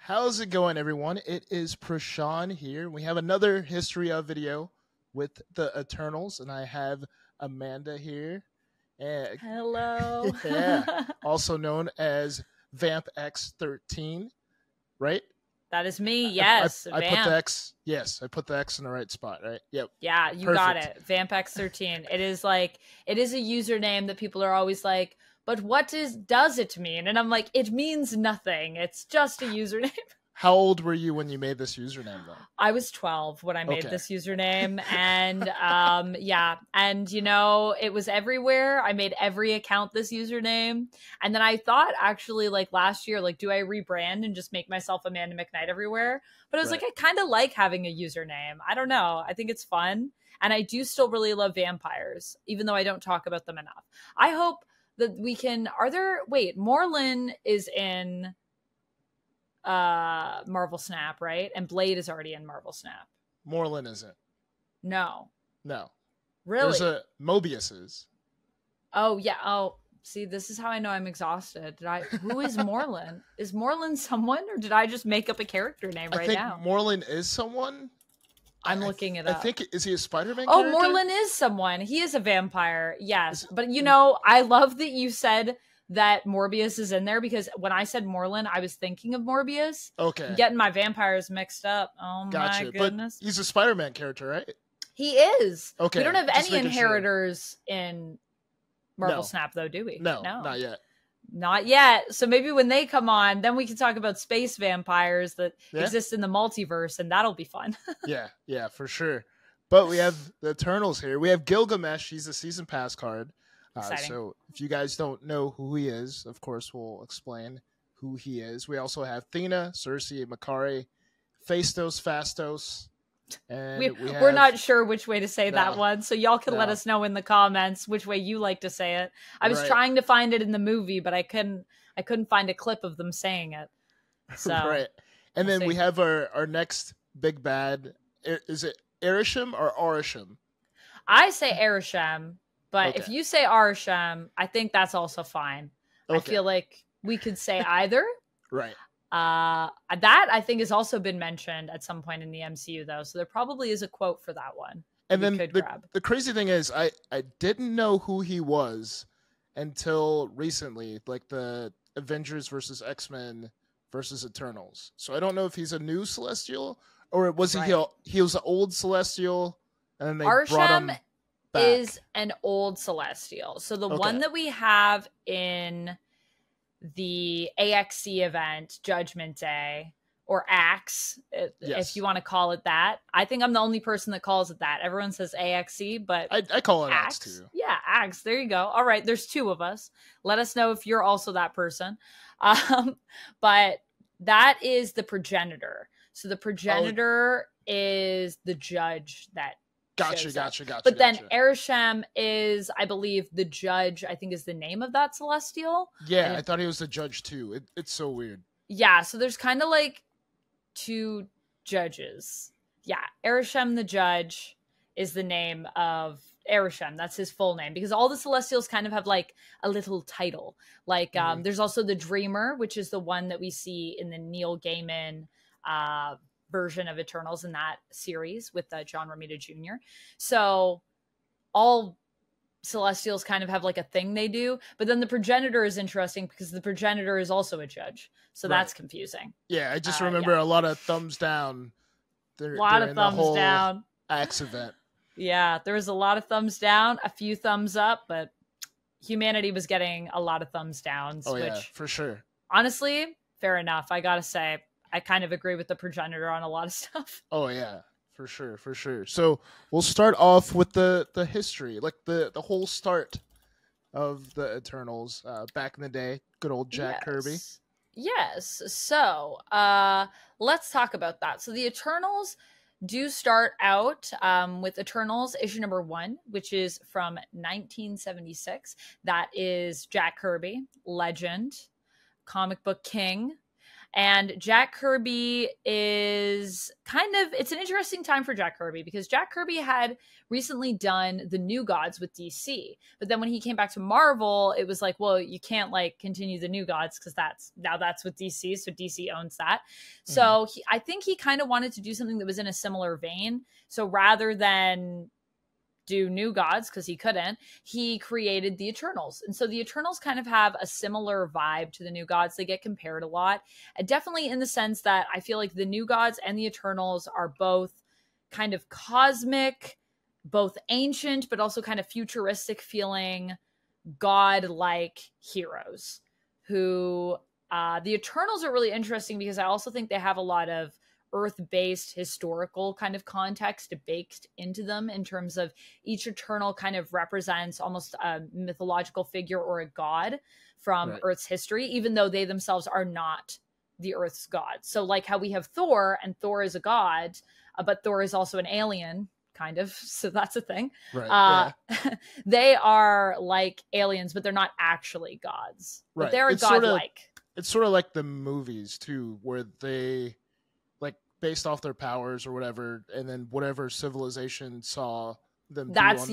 How's it going, everyone? It is Prashan here. We have another History of video with the Eternals, and I have Amanda here. And, Hello. yeah, also known as Vamp X13, right? That is me. Yes, I put Vamp. the X. Yes, I put the X in the right spot, right? Yep. Yeah, you got it. Vamp X13. It is a username that people are always like, but what does it mean? And I'm like, it means nothing. It's just a username. How old were you when you made this username, though? I was 12 when I made this username, and yeah, and it was everywhere. I made every account this username, and then I thought actually like last year, like, do I rebrand and just make myself Amanda McKnight everywhere? But I was like, I kind of like having a username. I don't know. I think it's fun, and I do still really love vampires, even though I don't talk about them enough. I hope that we can. Morlun is in Marvel Snap, right? And Blade is already in Marvel Snap. Morlun isn't. No. Really? There's Mobius is. Oh yeah. Oh, see, this is how I know I'm exhausted. Who is Morlun? Is Morlun someone, or did I just make up a character name right now? I think Morlun is someone. I'm looking it up. I think, is he a Spider-Man character? Oh, Morlun is someone. He is a vampire. Yes. But I love that you said that Morbius is in there, because when I said Morlun, I was thinking of Morbius. Okay. I'm getting my vampires mixed up. Oh, gotcha. My goodness. But he's a Spider-Man character, right? He is. Okay. We don't have any inheritors in Marvel Snap, though, do we? No, not yet. Not yet. So maybe when they come on, then we can talk about space vampires that exist in the multiverse, and that'll be fun. yeah, for sure. But we have the Eternals here. We have Gilgamesh. He's a season pass card. So if you guys don't know who he is, of course, we'll explain who he is. We also have Thena, Cersei, Makari, Phastos, Fastos. And we're not sure which way to say that one, so y'all can let us know in the comments which way you like to say it. I was trying to find it in the movie, but I couldn't find a clip of them saying it. So right. And then we have our next big bad. Is it Arishem or Orisham? I say Arishem, but if you say Arishem, I think that's also fine. I feel like we could say either. Right. That I think has also been mentioned at some point in the MCU, though, so there probably is a quote for that one. And then the crazy thing is, I didn't know who he was until recently, like the Avengers versus X-Men versus Eternals. So I don't know if he's a new Celestial, or was he was an old Celestial, and then they brought him back. Is an old Celestial. So the one that we have in the AXC event, Judgment Day, or AXE, if you want to call it that. I think I'm the only person that calls it that. Everyone says AXC, but I call it AXE too. Yeah, AXE. There you go. All right, there's two of us. Let us know if you're also that person. But that is the progenitor. So the progenitor is the judge that Gotcha. But then Arishem is, I believe, the judge, I think is the name of that Celestial. Yeah, I thought he was the judge too. It's so weird. Yeah, so there's kind of like two judges. Yeah, Arishem the judge is the name of Arishem. That's his full name, because all the Celestials kind of have like a little title. Like there's also the Dreamer, which is the one that we see in the Neil Gaiman version of Eternals in that series with John Romita Jr. So all Celestials kind of have like a thing they do, but then the progenitor is interesting because the progenitor is also a judge, so that's confusing. Yeah, I just remember a lot of thumbs down. A lot of thumbs down. AXE event. Yeah, there was a lot of thumbs down, a few thumbs up, but humanity was getting a lot of thumbs downs. Which, for sure. Honestly, fair enough. I gotta say, I kind of agree with the progenitor on a lot of stuff. Oh yeah, for sure. So we'll start off with the history, like the whole start of the Eternals back in the day. Good old Jack Kirby. Yes. So let's talk about that. So the Eternals do start out with Eternals issue number 1, which is from 1976. That is Jack Kirby, legend, comic book king. And Jack Kirby is it's an interesting time for Jack Kirby because Jack Kirby had recently done the New Gods with DC. But then when he came back to Marvel, it was like, well, you can't like continue the New Gods because that's with DC. So DC owns that. So I think he kind of wanted to do something that was in a similar vein. So rather than do New Gods, because he couldn't, he created the Eternals. And so the Eternals kind of have a similar vibe to the New Gods. They get compared a lot. Definitely in the sense that I feel like the New Gods and the Eternals are both kind of cosmic, both ancient, but also kind of futuristic feeling god-like heroes who the Eternals are really interesting because I also think they have a lot of Earth-based historical kind of context baked into them in terms of each Eternal kind of represents almost a mythological figure or a god from Earth's history, even though they themselves are not the Earth's god. So like how we have Thor, and Thor is a god, but Thor is also an alien, kind of. So that's a thing. They are like aliens, but they're not actually gods. But they're godlike. It's sort of like the movies too, where they based off their powers or whatever, and then whatever civilization saw them that's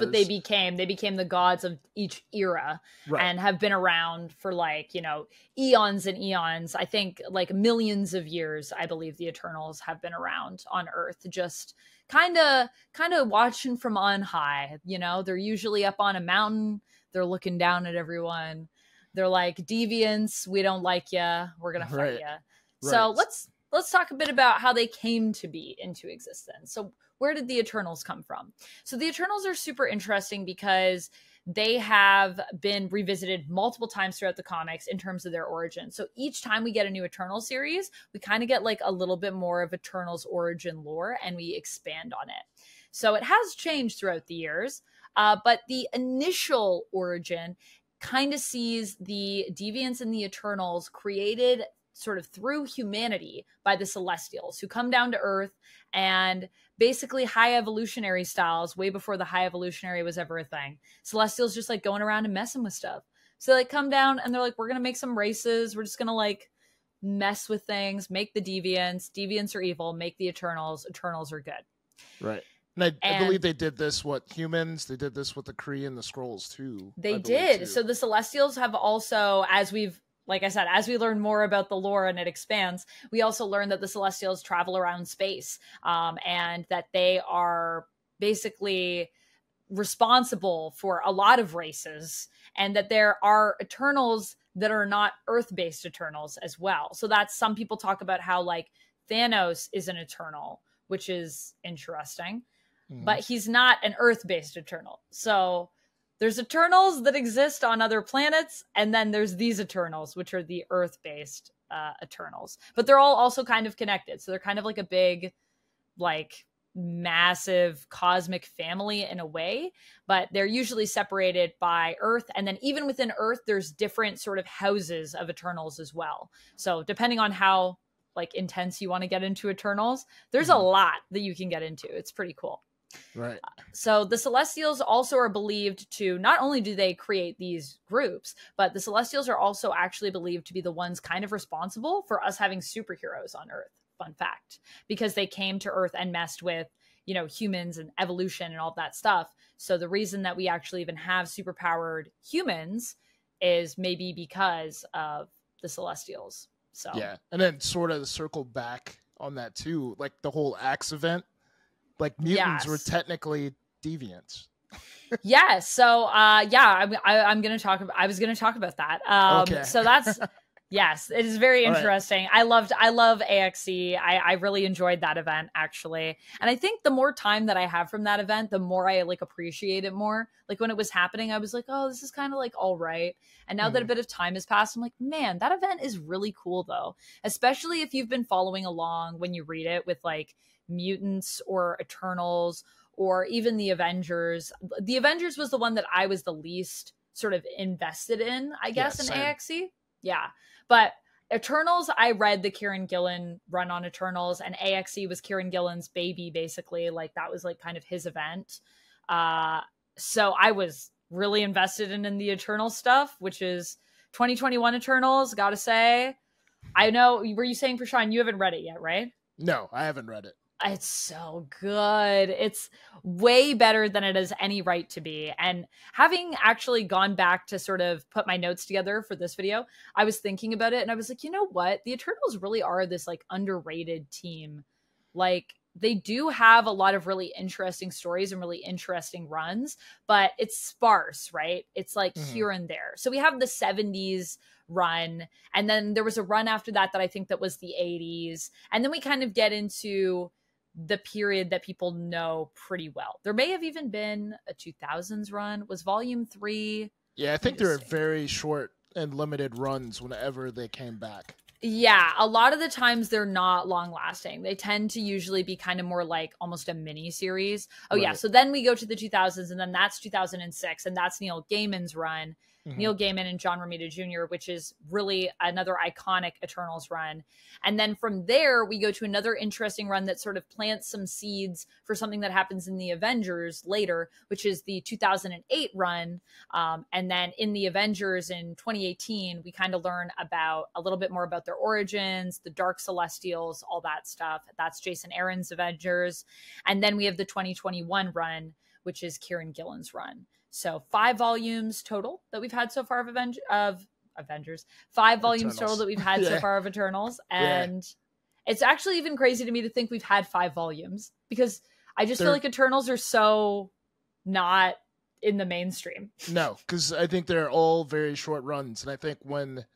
what they became. They became the gods of each era and have been around for like, you know, eons and eons. I think like millions of years. I believe the Eternals have been around on Earth, just kind of watching from on high. You know, they're usually up on a mountain, they're looking down at everyone, they're like, deviants, we don't like ya, we're gonna fight ya. So let's talk a bit about how they came to be into existence. So where did the Eternals come from? So the Eternals are super interesting because they have been revisited multiple times throughout the comics in terms of their origin. So each time we get a new Eternal series, we kind of get like a little bit more of Eternals origin lore and we expand on it. So it has changed throughout the years, but the initial origin kind of sees the Deviants and the Eternals created sort of through humanity by the Celestials, who come down to Earth and basically high evolutionary styles way before the high evolutionary was ever a thing. Celestials just like going around and messing with stuff. So they come down and they're like, we're going to make some races. We're just going to like mess with things, make the Deviants. Deviants are evil, make the Eternals. Eternals are good. Right. And I believe they did this with humans. They did this with the Kree and the Skrulls too. They did. Too. So the Celestials have also, like I said, as we learn more about the lore and it expands, we also learn that the Celestials travel around space and that they are basically responsible for a lot of races and that there are Eternals that are not Earth-based Eternals as well. So that's, some people talk about how like Thanos is an Eternal, which is interesting, but he's not an Earth-based Eternal. So there's Eternals that exist on other planets, and then there's these Eternals, which are the Earth-based Eternals. But they're all also kind of connected. So they're kind of like a big, like, massive cosmic family in a way. But they're usually separated by Earth. And then even within Earth, there's different sort of houses of Eternals as well. So depending on how, like, intense you want to get into Eternals, there's a lot that you can get into. It's pretty cool. Right. So the Celestials also are believed to, not only do they create these groups, but the Celestials are also actually believed to be the ones kind of responsible for us having superheroes on Earth. Fun fact, because they came to Earth and messed with, you know, humans and evolution and all that stuff. So the reason that we actually even have superpowered humans is maybe because of the Celestials. So yeah, and then sort of circle back on that too, like the whole Axe event. Like mutants were technically deviants. Yes. So, I'm going to talk about, I was going to talk about that. Okay. So that's, yes, it is very interesting. Right. I love AXE. I really enjoyed that event actually. And I think the more time that I have from that event, the more I like appreciate it more. Like when it was happening, I was like, oh, this is kind of like, all right. And now that a bit of time has passed, I'm like, man, that event is really cool though. Especially if you've been following along when you read it with like mutants or Eternals or even the Avengers. The Avengers was the one that I was the least sort of invested in, I guess, in AXE. Yeah. But Eternals, I read the Kieran Gillen run on Eternals, and AXE was Kieran Gillen's baby, basically. Like that was like kind of his event. So I was really invested in the Eternal stuff, which is 2021 Eternals, gotta say. I know. Were you saying, Prashant, you haven't read it yet, right? No, I haven't read it. It's so good. It's way better than it has any right to be. And having actually gone back to sort of put my notes together for this video, I was thinking about it and I was like, you know what? The Eternals really are this like underrated team. Like, they do have a lot of really interesting stories and really interesting runs, but it's sparse, right? It's like here and there. So we have the 70s run, and then there was a run after that I think that was the 80s. And then we kind of get into the period that people know pretty well. There may have even been a 2000s run. Was volume 3? Yeah, I think they were very short and limited runs whenever they came back. Yeah, a lot of the times they're not long lasting. They tend to usually be kind of more like almost a mini series. Oh, right. Yeah. So then we go to the 2000s, and then that's 2006, and that's Neil Gaiman's run. Neil Gaiman and John Romita Jr., which is really another iconic Eternals run. And then from there, we go to another interesting run that sort of plants some seeds for something that happens in the Avengers later, which is the 2008 run. And then in the Avengers in 2018, we kind of learn about a little bit more about their origins, the Dark Celestials, all that stuff. That's Jason Aaron's Avengers. And then we have the 2021 run, which is Kieran Gillen's run. So 5 volumes total that we've had so far of Avengers. 5 volumes total that we've had so far of Eternals. And it's actually even crazy to me to think we've had 5 volumes, because I just feel like Eternals are so not in the mainstream. No, because I think they're all very short runs. And I think when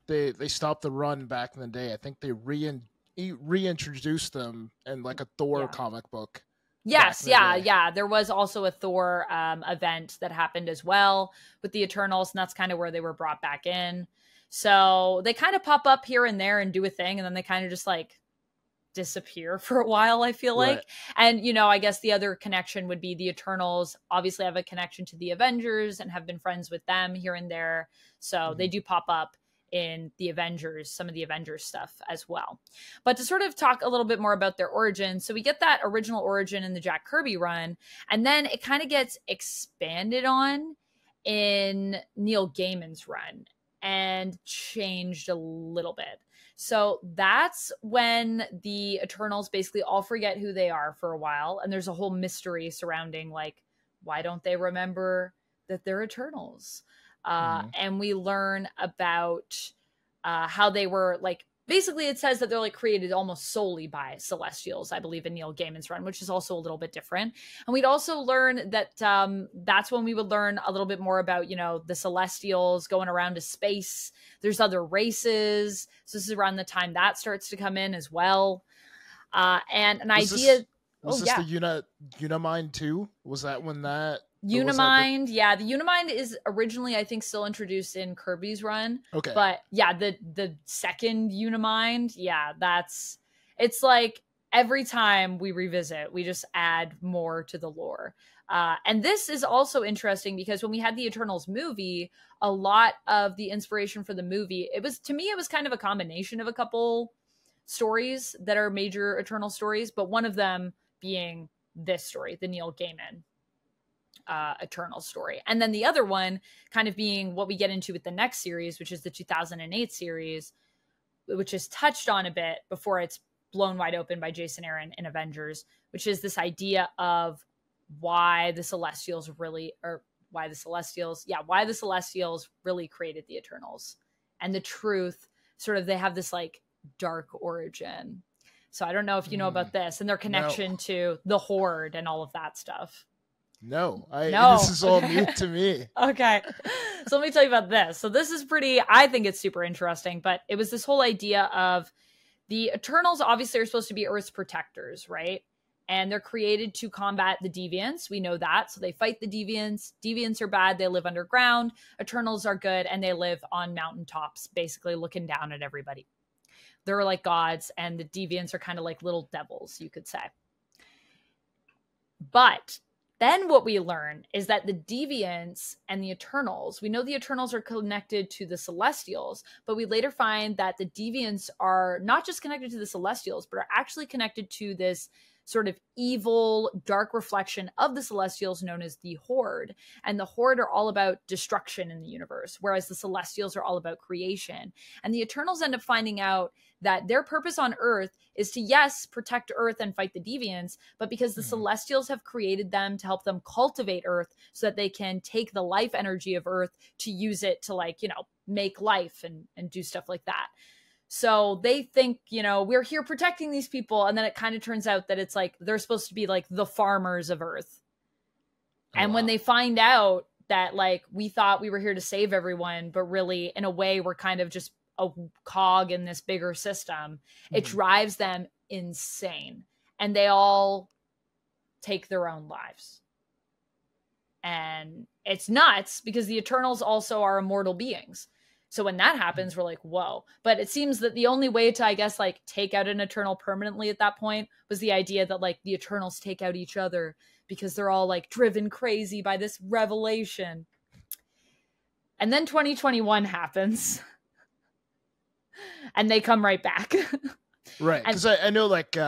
they stopped the run back in the day, I think they reintroduced them in like a Thor comic book. Yes, yeah. There was also a Thor event that happened as well with the Eternals, and that's kind of where they were brought back in. So they kind of pop up here and there and do a thing, and then they kind of just like disappear for a while, I feel like. And, you know, I guess the other connection would be the Eternals obviously have a connection to the Avengers and have been friends with them here and there. So they do pop up in the Avengers, some of the Avengers stuff as well. But to sort of talk a little bit more about their origin, so we get that original origin in the Jack Kirby run, and then it kind of gets expanded on in Neil Gaiman's run and changed a little bit. So that's when the Eternals basically all forget who they are for a while, and there's a whole mystery surrounding, like, why don't they remember that they're Eternals? And we learn about how they were, like, basically it says that they're like created almost solely by Celestials, I believe, in Neil Gaiman's run, which is also a little bit different. And we'd also learn that that's when we would learn a little bit more about, you know, the Celestials going around to space. There's other races. So this is around the time that starts to come in as well. And an idea. Was this the Unimind too? Was that when that? Unimind, the Unimind is originally, I think, still introduced in Kirby's run. Okay. But yeah, the second Unimind, it's like every time we revisit, we just add more to the lore. And this is also interesting because when we had the Eternals movie, a lot of the inspiration for the movie, it was kind of a combination of a couple stories that are major Eternal stories, but one of them being this story, the Neil Gaiman Eternal story. And then the other one kind of being what we get into with the next series, which is the 2008 series, which is touched on a bit before it's blown wide open by Jason Aaron in Avengers, which is this idea of why the Celestials really created the Eternals. And the truth, sort of, they have this like dark origin. So I don't know if you know about this and their connection to the Horde and all of that stuff. No, this is all new to me. Okay. So let me tell you about this. So this is I think it's super interesting, but it was this whole idea of the Eternals obviously are supposed to be Earth's protectors, right? And they're created to combat the Deviants. We know that. So they fight the Deviants. Deviants are bad. They live underground. Eternals are good. And they live on mountaintops, basically looking down at everybody. They're like gods, and the Deviants are kind of like little devils, you could say. But then what we learn is that the Deviants and the Eternals, we know the Eternals are connected to the Celestials, but we later find that the Deviants are not just connected to the Celestials, but are actually connected to this sort of evil, dark reflection of the Celestials known as the Horde. And the Horde are all about destruction in the universe, whereas the Celestials are all about creation. And the Eternals end up finding out that their purpose on Earth is to, yes, protect Earth and fight the deviants, but because the Celestials have created them to help them cultivate Earth so that they can take the life energy of Earth to use it to, like, you know, make life and do stuff like that. So they think, you know, we're here protecting these people. And then it kind of turns out that it's like they're supposed to be like the farmers of Earth. And when they find out that, like, we thought we were here to save everyone, but really, in a way, we're kind of just a cog in this bigger system, it drives them insane. And they all take their own lives. And it's nuts because the Eternals also are immortal beings. So when that happens, we're like, whoa. But it seems that the only way to, I guess, like, take out an Eternal permanently at that point was the idea that, like, the Eternals take out each other because they're all, like, driven crazy by this revelation. And then 2021 happens. And they come right back. Right, because I know, like,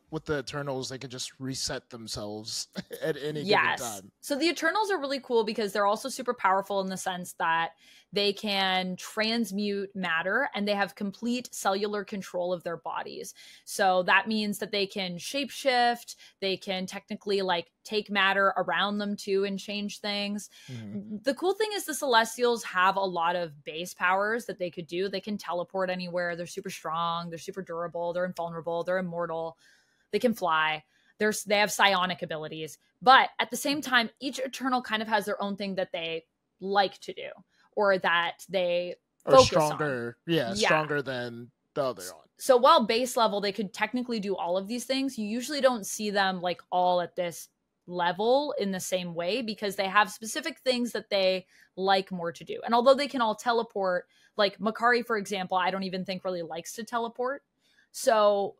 with the Eternals, they could just reset themselves at any given time. So the Eternals are really cool because they're also super powerful in the sense that they can transmute matter and they have complete cellular control of their bodies. So that means that they can shapeshift, they can technically, like, take matter around them too and change things. The cool thing is the Celestials have a lot of base powers that they could do. They can teleport anywhere. They're super strong. They're super durable. They're invulnerable. They're immortal. They can fly. They have psionic abilities. But at the same time, each Eternal kind of has their own thing that they like to do or that they focus stronger, on. Yeah, stronger than the other one. So while base level, they could technically do all of these things, you usually don't see them, like, all at this level in the same way because they have specific things that they like more to do. And although they can all teleport, like Makari, for example, I don't even think really likes to teleport. So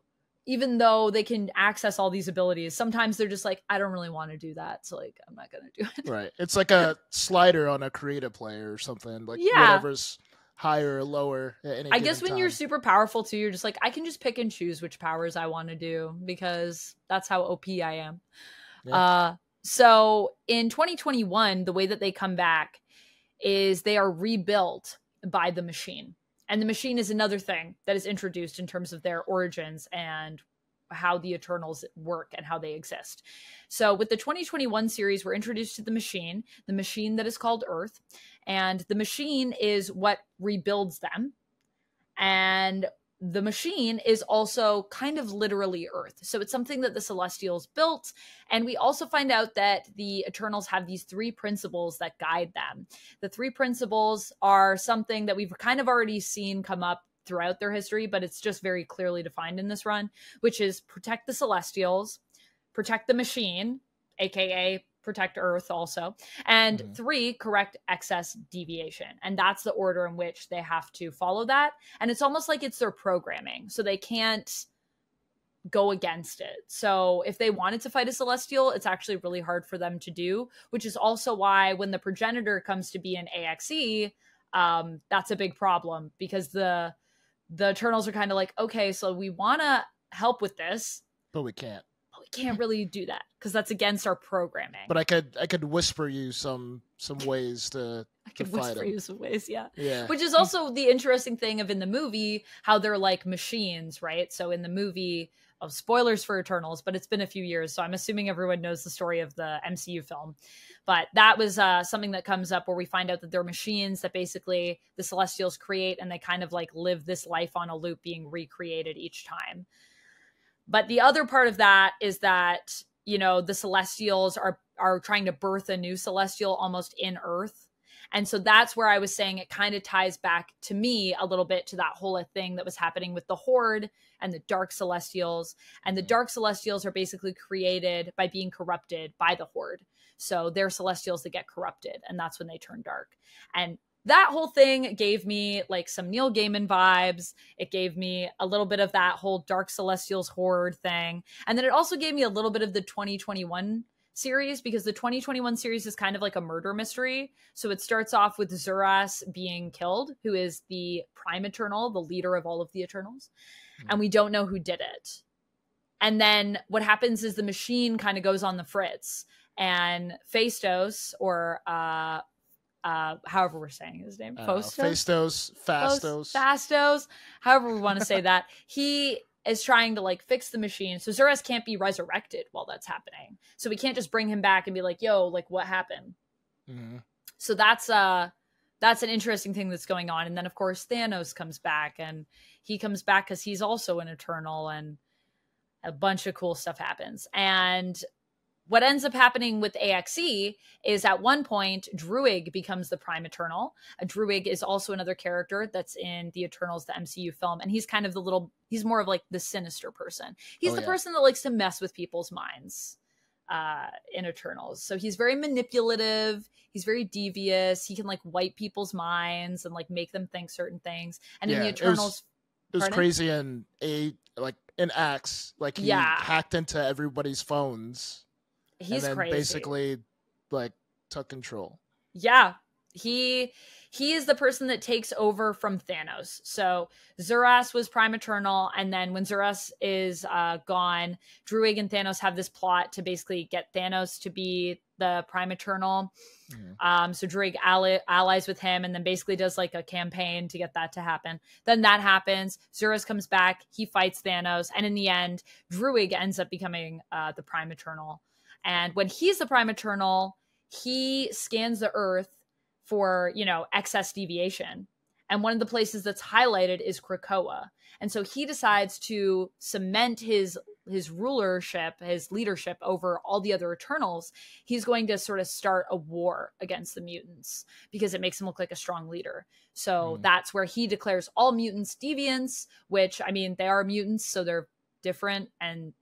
even though they can access all these abilities, sometimes they're just like, I don't really want to do that. So, like, I'm not going to do it. Right. It's like a slider on a creative player or something. Like, whatever's higher or lower at any I guess when time. you're super powerful too, you're just like, I can just pick and choose which powers I want to do because that's how OP I am. Yeah. So in 2021, the way that they come back is they are rebuilt by the Machine. And the Machine is another thing that is introduced in terms of their origins and how the Eternals work and how they exist. So with the 2021 series, we're introduced to the Machine that is called Earth. And the Machine is what rebuilds them. And the Machine is also kind of literally Earth. So it's something that the Celestials built. And we also find out that the Eternals have these 3 principles that guide them. The 3 principles are something that we've kind of already seen come up throughout their history, but it's just very clearly defined in this run, which is protect the Celestials, protect the Machine, aka protect Earth also, and 3, correct excess deviation. And that's the order in which they have to follow that. And it's almost like it's their programming, so they can't go against it. So if they wanted to fight a Celestial, it's actually really hard for them to do, which is also why when the Progenitor comes to be an AXE, that's a big problem because the Eternals are kind of like, okay, so we want to help with this, but we can't. We can't really do that because that's against our programming. But I could whisper you some ways to whisper you some ways, yeah. Which is also the interesting thing of in the movie how they're like machines, right? So in the movie, spoilers for Eternals, but it's been a few years, so I'm assuming everyone knows the story of the MCU film. But that was something that comes up where we find out that they're machines that basically the Celestials create, and they kind of like live this life on a loop, being recreated each time. But the other part of that is that, you know, the Celestials are trying to birth a new Celestial almost in Earth. And so that's where I was saying it kind of ties back to me a little bit to that whole thing that was happening with the Horde and the Dark Celestials. And the Dark Celestials are basically created by being corrupted by the Horde. So they're Celestials that get corrupted, and that's when they turn dark. And that whole thing gave me like some Neil Gaiman vibes. It gave me a little bit of that whole Dark Celestials Horde thing. And then it also gave me a little bit of the 2021 series, because the 2021 series is kind of like a murder mystery. So it starts off with Zuras being killed, who is the Prime Eternal, the leader of all of the Eternals. And we don't know who did it. And then what happens is the machine kind of goes on the fritz, and Phastos, or however we're saying his name, Fastos, however we want to say that, he is trying to like fix the machine. So Zuras can't be resurrected while that's happening. So we can't just bring him back and be like, yo, like what happened? Mm-hmm. So that's an interesting thing that's going on. And then of course Thanos comes back, and he comes back because he's also an Eternal, and a bunch of cool stuff happens. And what ends up happening with AXE is at one point, Druig becomes the Prime Eternal. Druig is also another character that's in the Eternals, the MCU film. And he's kind of he's more of like the sinister person. He's the person that likes to mess with people's minds in Eternals. So he's very manipulative. He's very devious. He can like wipe people's minds and like make them think certain things. And in the Eternals... It was crazy in Axe. Like he hacked into everybody's phones. He's and then crazy. Basically, like took control. Yeah, he is the person that takes over from Thanos. So Zuras was Prime Eternal, and then when Zuras is gone, Druig and Thanos have this plot to basically get Thanos to be the Prime Eternal. Mm-hmm. So Druig allies with him, and then basically does like a campaign to get that to happen. Then that happens. Zuras comes back. He fights Thanos, and in the end, Druig ends up becoming the Prime Eternal. And when he's the Prime Eternal, he scans the Earth for, excess deviation. And one of the places that's highlighted is Krakoa. And so he decides to cement his rulership, his leadership over all the other Eternals. He's going to sort of start a war against the mutants because it makes him look like a strong leader. So that's where he declares all mutants deviants, which, I mean, they are mutants, so they're different. And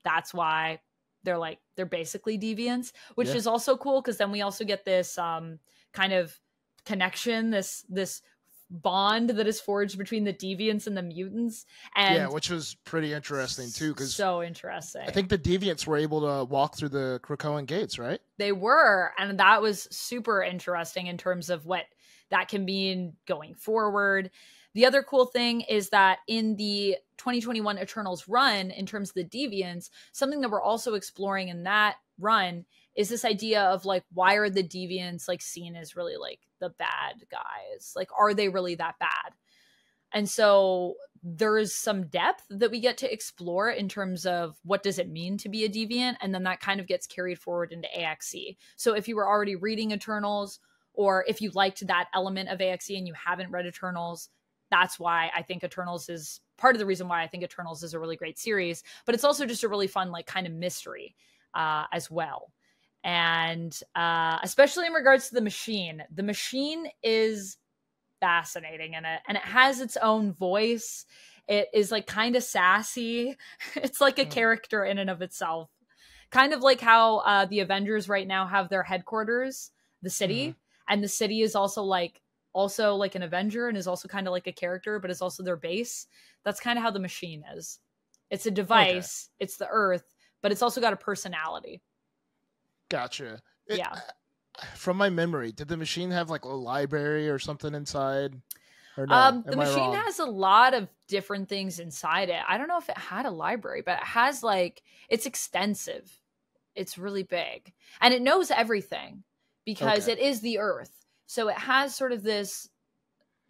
that's why they're basically deviants, which is also cool, because then we also get this kind of connection, this bond that is forged between the deviants and the mutants. And which was pretty interesting too, because so interesting. I think the deviants were able to walk through the Krakoan gates, right? They were, and that was super interesting in terms of what that can mean going forward. The other cool thing is that in the 2021 Eternals run, in terms of the deviants, something that we're also exploring in that run is this idea of like, why are the deviants like seen as really like the bad guys? Like, are they really that bad? And so there is some depth that we get to explore in terms of what does it mean to be a deviant? And then that kind of gets carried forward into AXE. So if you were already reading Eternals, or if you liked that element of AXE and you haven't read Eternals, that's why I think Eternals is part of the reason why I think Eternals is a really great series, but it's also just a really fun, like, kind of mystery as well. And especially in regards to the machine is fascinating in it, and it has its own voice. It is like kind of sassy. It's like a character in and of itself, kind of like how the Avengers right now have their headquarters, the city, and the city is also like an Avenger and is also kind of like a character, but is also their base. That's kind of how the machine is. It's a device. Okay. It's the Earth, but it's also got a personality. Gotcha. Yeah. From my memory, did the machine have like a library or something inside? Or no? The machine has a lot of different things inside it. I don't know if it had a library, but it has it's extensive. It's really big, and it knows everything because it is the Earth. So it has sort of this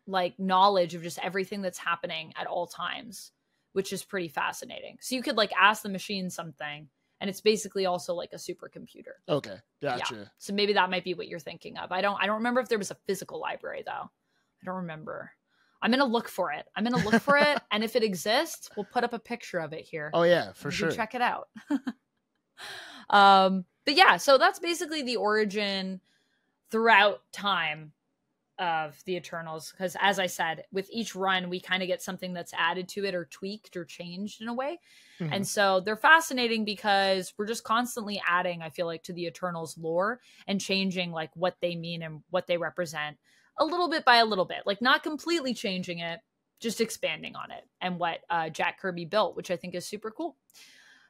like knowledge of just everything that's happening at all times, which is pretty fascinating. So you could like ask the machine something, and it's basically also like a supercomputer. Okay, gotcha. Yeah. So maybe that might be what you're thinking of. I don't remember if there was a physical library though. I don't remember. I'm gonna look for it. And if it exists, we'll put up a picture of it here. Oh yeah, for sure. Check it out. But yeah, so that's basically the origin throughout time of the Eternals, because as I said, with each run we kind of get something that's added to it or tweaked or changed in a way. And so they're fascinating because we're just constantly adding, I feel like, to the Eternals lore and changing like what they mean and what they represent a little bit by a little bit, like not completely changing it, just expanding on it and what Jack Kirby built, which I think is super cool.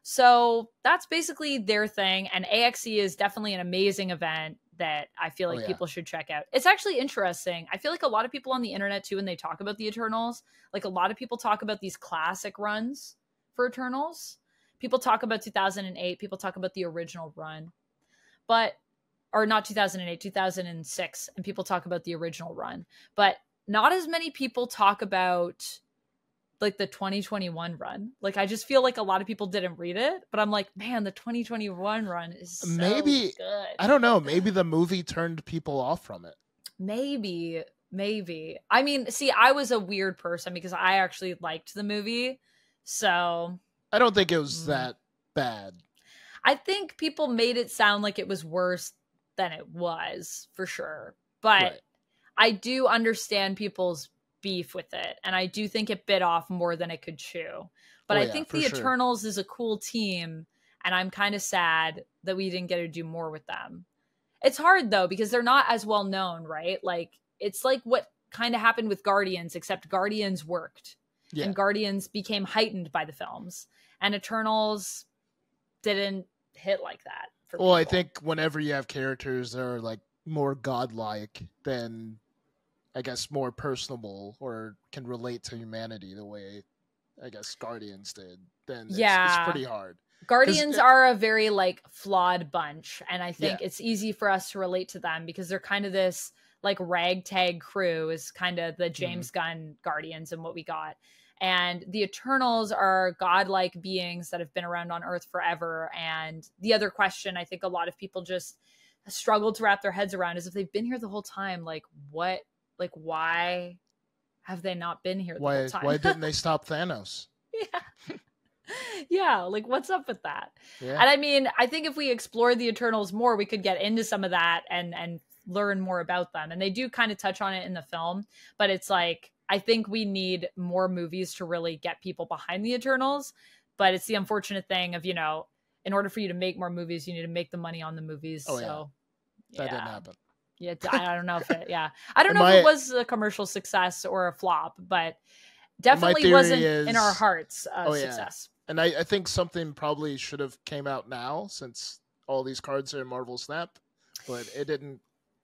So that's basically their thing. And AXE is definitely an amazing event that I feel like people should check out. It's actually interesting. I feel like a lot of people on the internet too, when they talk about the Eternals, like a lot of people talk about these classic runs for Eternals people talk about 2008, people talk about the original run, but, or not 2008, 2006, and people talk about the original run, but not as many people talk about like the 2021 run. Like, I just feel like a lot of people didn't read it, but I'm like, man, the 2021 run is so maybe good. I don't know. Maybe the movie turned people off from it. Maybe. I mean, see, I was a weird person because I actually liked the movie. So I don't think it was that bad. I think people made it sound like it was worse than it was, for sure. But Right. I do understand people's beef with it, and I do think it bit off more than it could chew. But I think the Eternals is a cool team, and I'm kind of sad that we didn't get to do more with them. It's hard though, because they're not as well known, right? Like, it's like what kind of happened with Guardians, except Guardians worked. Yeah. And Guardians became heightened by the films, and Eternals didn't hit like that for people. I think whenever you have characters that are like more godlike, then I guess more personable or can relate to humanity the way I guess Guardians did, then it's pretty hard. Guardians are a very like flawed bunch, and I think it's easy for us to relate to them because they're kind of this like ragtag crew is kind of the James Gunn Guardians and what we got. And the Eternals are godlike beings that have been around on Earth forever. And the other question I think a lot of people just struggle to wrap their heads around is if they've been here the whole time, like what, like why have they not been here the whole time? Why didn't they stop Thanos? Yeah, like what's up with that? Yeah. And I mean, I think if we explore the Eternals more, we could get into some of that and learn more about them. And they do kind of touch on it in the film, but it's like, I think we need more movies to really get people behind the Eternals. But it's the unfortunate thing of, you know, in order for you to make more movies, you need to make the money on the movies. Oh, so that didn't happen. Yeah, I don't know if it, I don't know if it was a commercial success or a flop, but definitely wasn't in our hearts a success. And I think something probably should have came out now since all these cards are in Marvel Snap, but it didn't.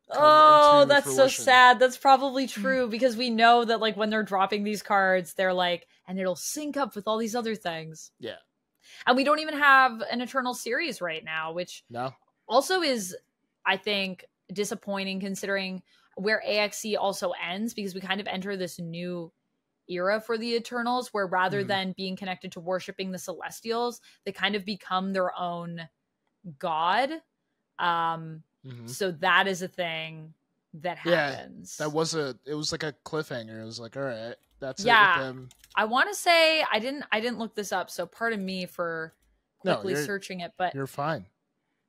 That's fruition. So sad. That's probably true because we know that like when they're dropping these cards, they're like, and it'll sync up with all these other things. Yeah. And we don't even have an Eternal series right now, which also is, I think, disappointing considering where AXE also ends, because we kind of enter this new era for the Eternals where rather than being connected to worshiping the Celestials, they kind of become their own god. So that is a thing that happens. It was like a cliffhanger. It was like, all right, that's it with them. I want to say I didn't look this up, so pardon me for quickly searching it, but you're fine.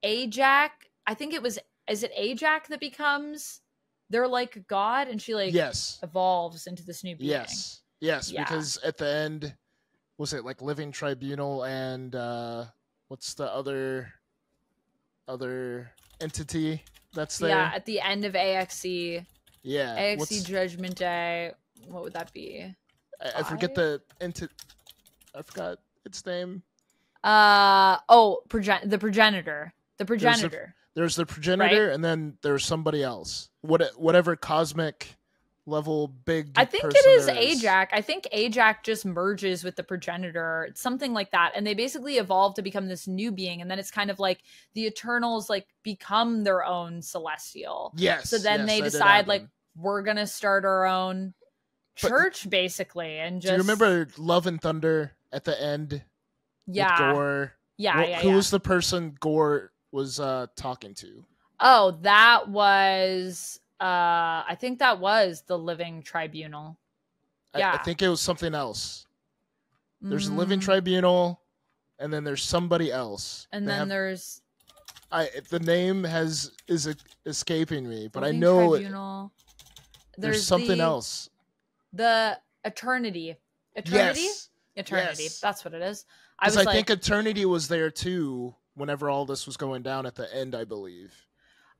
Ajak, I think is it Ajak that becomes their like god, and she like evolves into this new being. Yes, because at the end, was it like Living Tribunal and what's the other entity that's there? Yeah, at the end of AXE. Yeah. AXE Judgment Day. What would that be? I forget I forgot its name. The Progenitor. The Progenitor. There's the Progenitor, right? And then there's somebody else. Whatever cosmic level big. I think it is Ajak. I think Ajak just merges with the Progenitor. It's something like that. And they basically evolve to become this new being. And then it's kind of like the Eternals like become their own Celestial. Yes. So then they decide like we're gonna start our own church basically. And just, do you remember Love and Thunder at the end? Yeah. With Gore? Who was the person Gore was talking to? Oh, that was I think that was the Living Tribunal. Yeah. I think it was something else. There's a Living Tribunal, and then there's somebody else. And then there's the name is escaping me, but Living I know Tribunal. There's something else. The Eternity. Yes. Eternity. Yes. That's what it is. I think Eternity was there too whenever all this was going down at the end, I believe.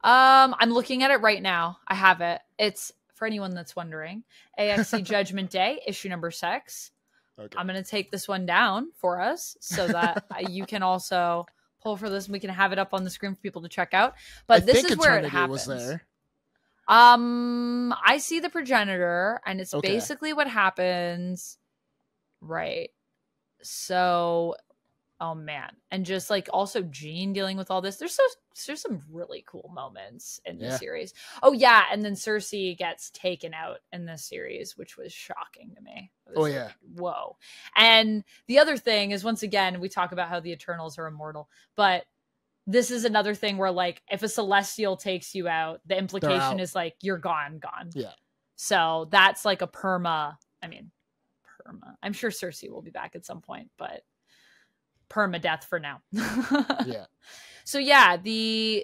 I'm looking at it right now. I have it. It's, for anyone that's wondering, AXE Judgment Day, issue number 6. Okay. I'm going to take this one down for us so that you can also pull for this and we can have it up on the screen for people to check out. But this is where it happens. Was there. I see the Progenitor, and it's basically what happens. Right. So Oh man. And just like also Jean dealing with all this. There's some really cool moments in this series. Oh yeah, and then Cersei gets taken out in this series, which was shocking to me. Oh yeah. Like, whoa. And the other thing is, once again, we talk about how the Eternals are immortal, but this is another thing where like if a celestial takes you out, the implication is like you're gone. Yeah. So that's like a perma. I'm sure Cersei will be back at some point, but permadeath for now. Yeah. So yeah, the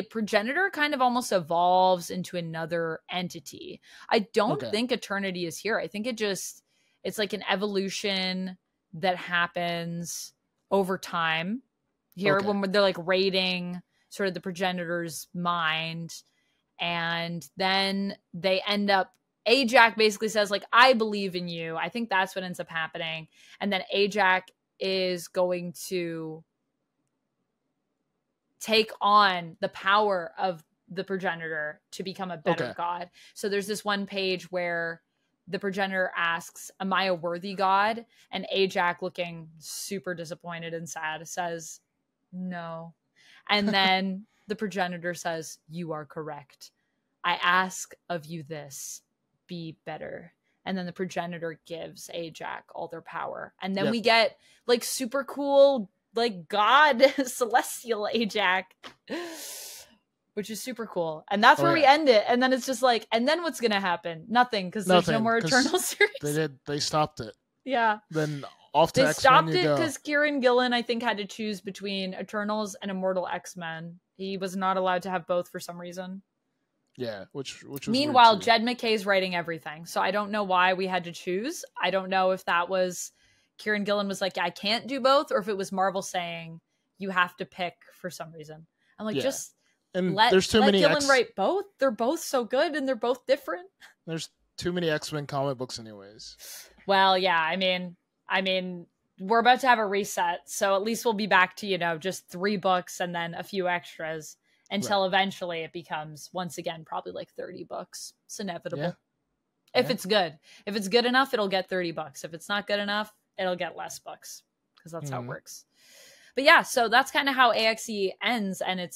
progenitor kind of almost evolves into another entity. I don't think eternity is here. I think it's like an evolution that happens over time here when they're like raiding sort of the progenitor's mind, and then they end up, Ajax basically says like, I believe in you. I think that's what ends up happening. And then Ajax is going to take on the power of the progenitor to become a better god. So there's this one page where the progenitor asks, am I a worthy god? And Ajax, looking super disappointed and sad, says, no. And then the progenitor says, you are correct. I ask of you this, be better. And then the progenitor gives Ajax all their power. And then we get like super cool, like god celestial Ajax, which is super cool. And that's where we end it. And then it's just like, and then what's going to happen? Nothing. Cause there's no more Eternal series. They stopped it. Yeah. Then off to They X-Men stopped it because Kieran Gillen, I think, had to choose between Eternals and Immortal X-Men. He was not allowed to have both for some reason. Yeah, which was meanwhile, Jed McKay's writing everything. So I don't know why we had to choose. I don't know if that was Kieran Gillen was like, I can't do both, or if it was Marvel saying you have to pick for some reason. I'm like, just let Gillen write both. They're both so good and they're both different. There's too many X-Men comic books anyways. Well, yeah, I mean, we're about to have a reset, so at least we'll be back to, just 3 books and then a few extras until eventually it becomes, once again, probably like 30 books. It's inevitable. Yeah. If it's good. If it's good enough, it'll get 30 bucks. If it's not good enough, it'll get less books, because that's how it works. But yeah, so that's kind of how AXE ends, and it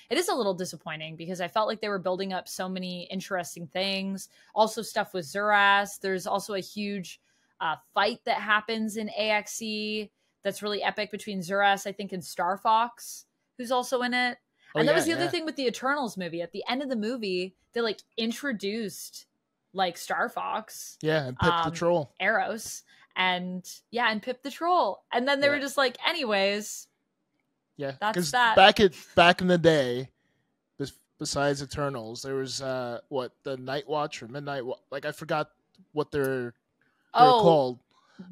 is a little disappointing because I felt like they were building up so many interesting things. Also stuff with Zuras. There's also a huge fight that happens in AXE that's really epic between Zuras, I think, and Star Fox, who's also in it. And that was the other thing with the Eternals movie. At the end of the movie, they like introduced like Star Fox. Yeah, and Pip the Troll. Eros. And Pip the Troll. And then they were just like, anyways. Yeah. That's that. Back in the day, besides Eternals, there was the Night Watch or Midnight Watch. Like, I forgot what they're called.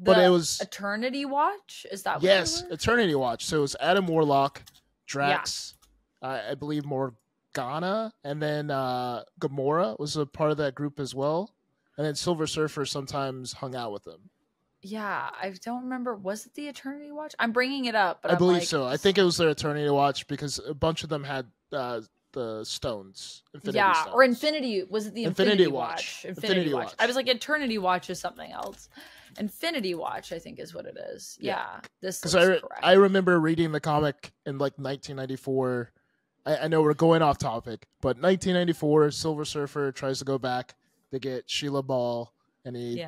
But it was Eternity Watch? Is that what Yes, Eternity Watch. So it was Adam Warlock, Drax, I believe Morgana, and then Gamora was a part of that group as well. And then Silver Surfer sometimes hung out with them. Yeah, I don't remember. Was it the Eternity Watch? I'm bringing it up. But I believe so. I think it was their Eternity Watch because a bunch of them had the stones. Stones. Or Infinity. Was it the Infinity Watch? Infinity Watch. I was like, Eternity Watch is something else. Infinity Watch, I think, is what it is. Yeah. This is correct. I remember reading the comic in like 1994. I know we're going off topic, but 1994, Silver Surfer tries to go back to get Sheila Ball, and he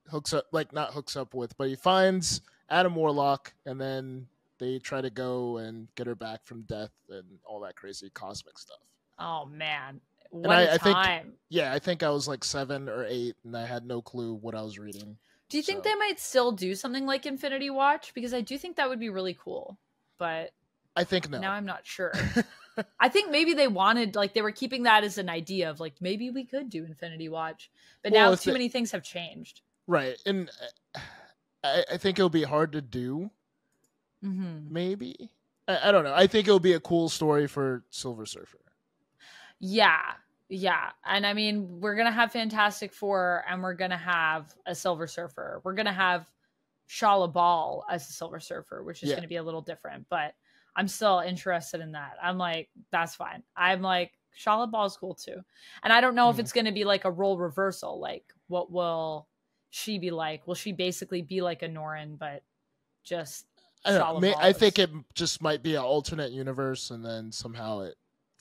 but he finds Adam Warlock, and then they try to go and get her back from death and all that crazy cosmic stuff. Oh man, what a time! I think I was like 7 or 8, and I had no clue what I was reading. Do you think they might still do something like Infinity Watch? Because I do think that would be really cool, but I think no. Now I'm not sure. I think maybe they wanted, like, they were keeping that as an idea of like, maybe we could do Infinity Watch, but now too many things have changed. Right. And I think it'll be hard to do. Mm-hmm. Maybe. I don't know. I think it'll be a cool story for Silver Surfer. Yeah. Yeah. And I mean, we're going to have Fantastic Four, and we're going to have a Silver Surfer. We're going to have Shala Ball as a Silver Surfer, which is going to be a little different, but I'm still interested in that. I'm like, that's fine. I'm like, Shala Ball's cool too. And I don't know if it's going to be like a role reversal. Like, what will she be like? Will she basically be like a Norrin, but just I don't know. solid I think balls. it just might be an alternate universe, and then somehow it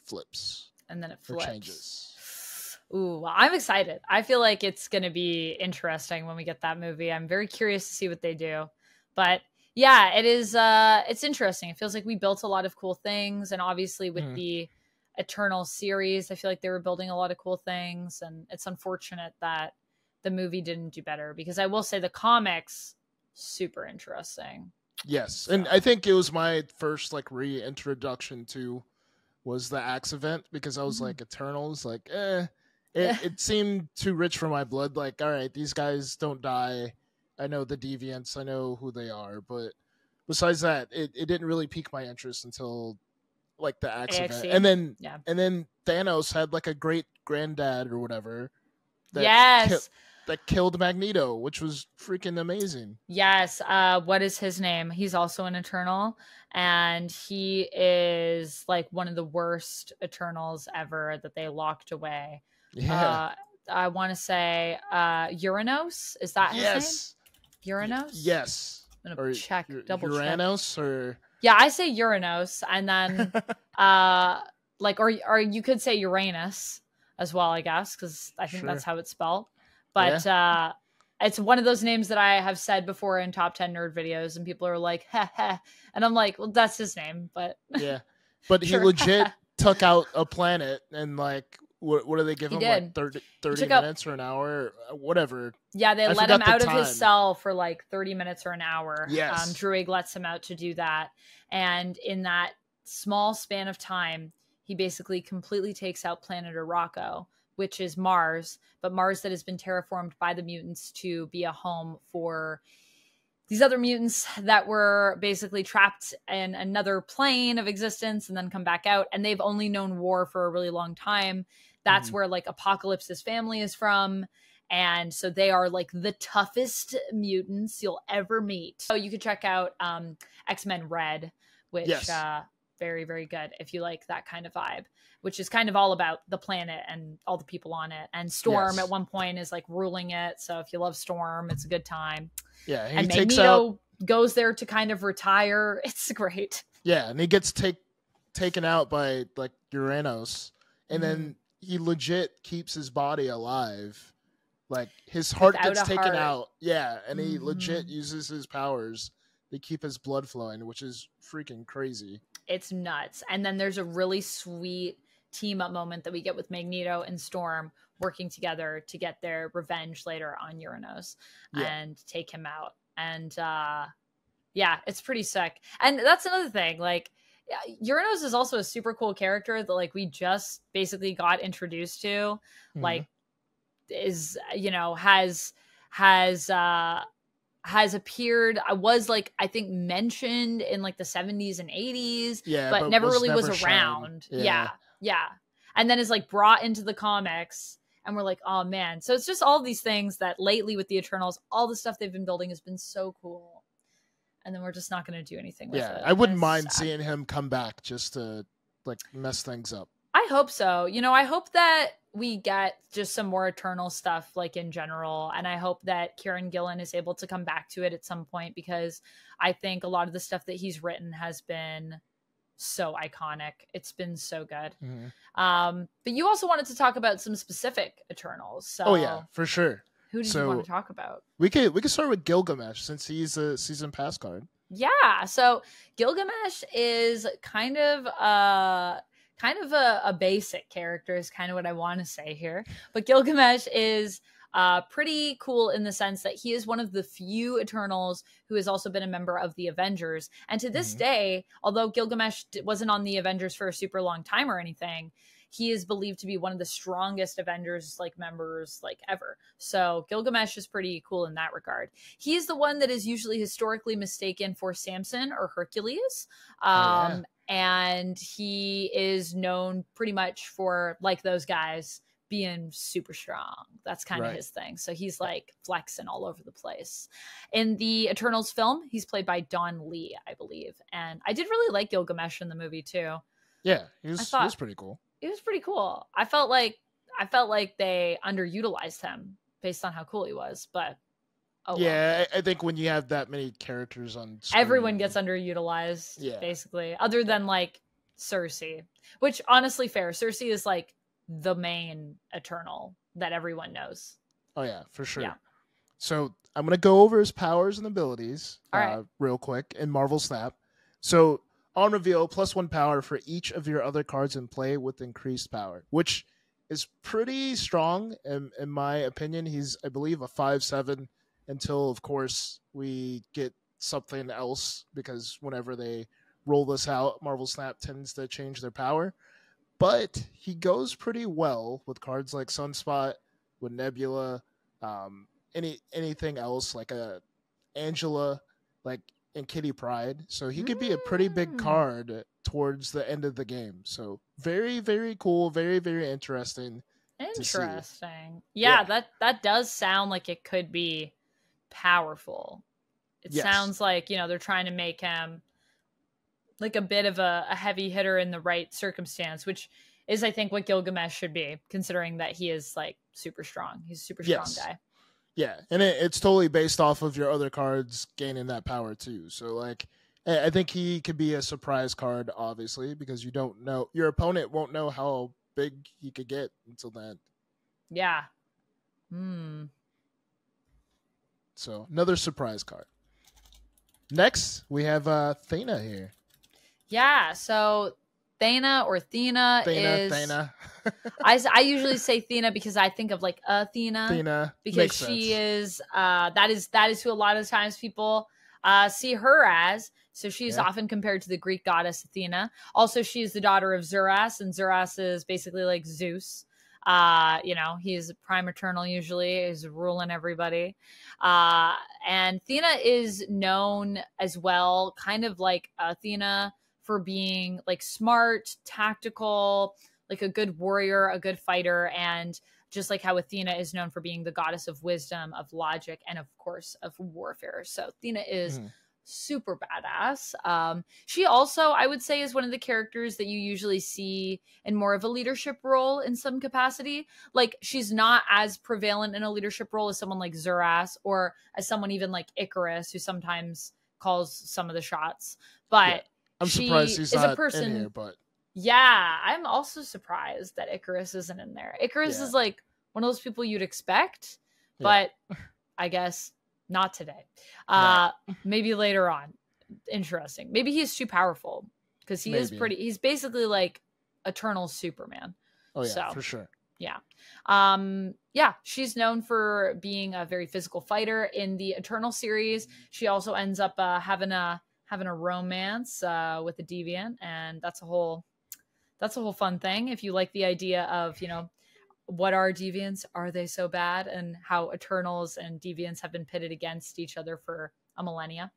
flips And then it or flips. changes. Ooh, well, I'm excited. I feel like it's going to be interesting when we get that movie. I'm very curious to see what they do. But yeah, it is it's interesting. It feels like we built a lot of cool things, and obviously with the Eternal series, I feel like they were building a lot of cool things, and it's unfortunate that the movie didn't do better, because I will say the comics super interesting. Yes, So. and I think it was my first like reintroduction to was the Axe event, because I was like, Eternals, like it seemed too rich for my blood. Like, all right, these guys don't die. I know the deviants, I know who they are, but besides that, it didn't really pique my interest until like the Axe event, and then Thanos had like a great granddad or whatever that that killed Magneto, which was freaking amazing. Yes. What is his name? He's also an Eternal, and he is like one of the worst Eternals ever that they locked away. Yeah. I want to say Uranos. Is that his name? Uranos? Yes. I'm gonna check. Double Uranos check. or yeah, I say Uranos, and then like or you could say Uranus as well, I guess, because I think that's how it's spelled. But it's one of those names that I have said before in top 10 nerd videos, and people are like, heh heh. And I'm like, well, that's his name, but yeah. But he legit took out a planet, and like, what do they give him? Like 30 minutes or an hour, or whatever. Yeah, they let him out of his cell for like 30 minutes or an hour. Yes. Druig lets him out to do that. And in that small span of time, he basically completely takes out planet Araco, which is Mars, but Mars that has been terraformed by the mutants to be a home for these other mutants that were basically trapped in another plane of existence and then come back out. And they've only known war for a really long time. That's where like Apocalypse's family is from. And so they are like the toughest mutants you'll ever meet. So you could check out X-Men Red, which very, very good if you like that kind of vibe, which is kind of all about the planet and all the people on it. And Storm at one point is like ruling it. So if you love Storm, it's a good time. Yeah, and Magneto goes there to kind of retire. It's great. Yeah, and he gets taken out by like Uranos, and then he legit keeps his body alive. Like his heart gets taken out. Yeah, and he legit uses his powers to keep his blood flowing, which is freaking crazy. It's nuts. And then there's a really sweet team up moment that we get with Magneto and Storm working together to get their revenge later on Uranos and take him out. And it's pretty sick. And that's another thing. Like, Uranos is also a super cool character that like we just basically got introduced to. Like, is has appeared. I was like, I think mentioned in like the 70s and 80s, but never really was around. Yeah. And then is like brought into the comics, and we're like, oh man. So it's just all these things that lately with the Eternals, all the stuff they've been building has been so cool. And then we're just not going to do anything with it. Yeah, I wouldn't mind seeing him come back just to like mess things up. I hope so. I hope that we get just some more Eternal stuff, like in general. And I hope that Kieran Gillen is able to come back to it at some point, because I think a lot of the stuff that he's written has been so iconic. It's been so good. But you also wanted to talk about some specific Eternals. So oh yeah, for sure. Who did you want to talk about? We could start with Gilgamesh, since he's a season pass card. Yeah. So Gilgamesh is kind of a basic character is kind of what I want to say here. But Gilgamesh is pretty cool in the sense that he is one of the few Eternals who has also been a member of the Avengers. And to this day, although Gilgamesh wasn't on the Avengers for a super long time or anything, he is believed to be one of the strongest Avengers like members like ever. So Gilgamesh is pretty cool in that regard. He is the one that is usually historically mistaken for Samson or Hercules. And he is known pretty much for, like those guys, being super strong. That's kind of his thing. So he's like flexing all over the place. In the Eternals film, he's played by Don Lee, I believe. And I did really like Gilgamesh in the movie too. Yeah, he was pretty cool. He was pretty cool. I felt like they underutilized him based on how cool he was, but Oh well. Yeah, I think when you have that many characters on screen, Everyone gets underutilized, basically, other than like Cersei, which honestly fair. Cersei is like the main Eternal that everyone knows. Oh yeah, for sure. Yeah. So I'm gonna go over his powers and abilities All right. real quick in Marvel Snap. So on reveal, +1 power for each of your other cards in play with increased power, which is pretty strong in my opinion. He's, I believe, a 5/7 until, of course, we get something else, because whenever they roll this out, Marvel Snap tends to change their power. But he goes pretty well with cards like Sunspot, with Nebula, anything else like a Angela, like in Kitty Pride. So he could be a pretty big card towards the end of the game. So very, very cool, very, very interesting. Interesting. Yeah, that does sound like it could be powerful. It sounds like, they're trying to make him like a bit of a heavy hitter in the right circumstance, which is, I think, what Gilgamesh should be, considering that he is like super strong. He's a super strong guy. Yeah, and it's totally based off of your other cards gaining that power too. So like, I think he could be a surprise card, obviously, because you don't know, your opponent won't know how big he could get until then. Yeah. So another surprise card. Next, we have Thena here. Yeah, so Thena or Thena is... Thena. I usually say Thena because I think of like Athena. Thena. Because she is... that is who a lot of times people see her as. So she's often compared to the Greek goddess Athena. Also, she is the daughter of Zuras, and Zuras is basically like Zeus. He's prime eternal usually, he's ruling everybody. And Thena is known as well, kind of like Athena, for being like smart, tactical, like a good warrior, a good fighter, and just like how Athena is known for being the goddess of wisdom, of logic, and of course of warfare. So Athena is super badass. She also, I would say, is one of the characters that you usually see in more of a leadership role in some capacity. Like, she's not as prevalent in a leadership role as someone like Zuras, or as someone even like Icarus, who sometimes calls some of the shots. But I'm surprised he's not in here, but yeah, I'm also surprised that Icarus isn't in there. Icarus is like one of those people you'd expect, but I guess not today. Maybe later on. Interesting. Maybe he's too powerful, because he's basically like Eternal Superman. Oh yeah, for sure. Yeah. She's known for being a very physical fighter in the Eternal series. She also ends up having a romance with a deviant, and that's a whole fun thing if you like the idea of, what are deviants? Are they so bad? And how Eternals and deviants have been pitted against each other for a millennia.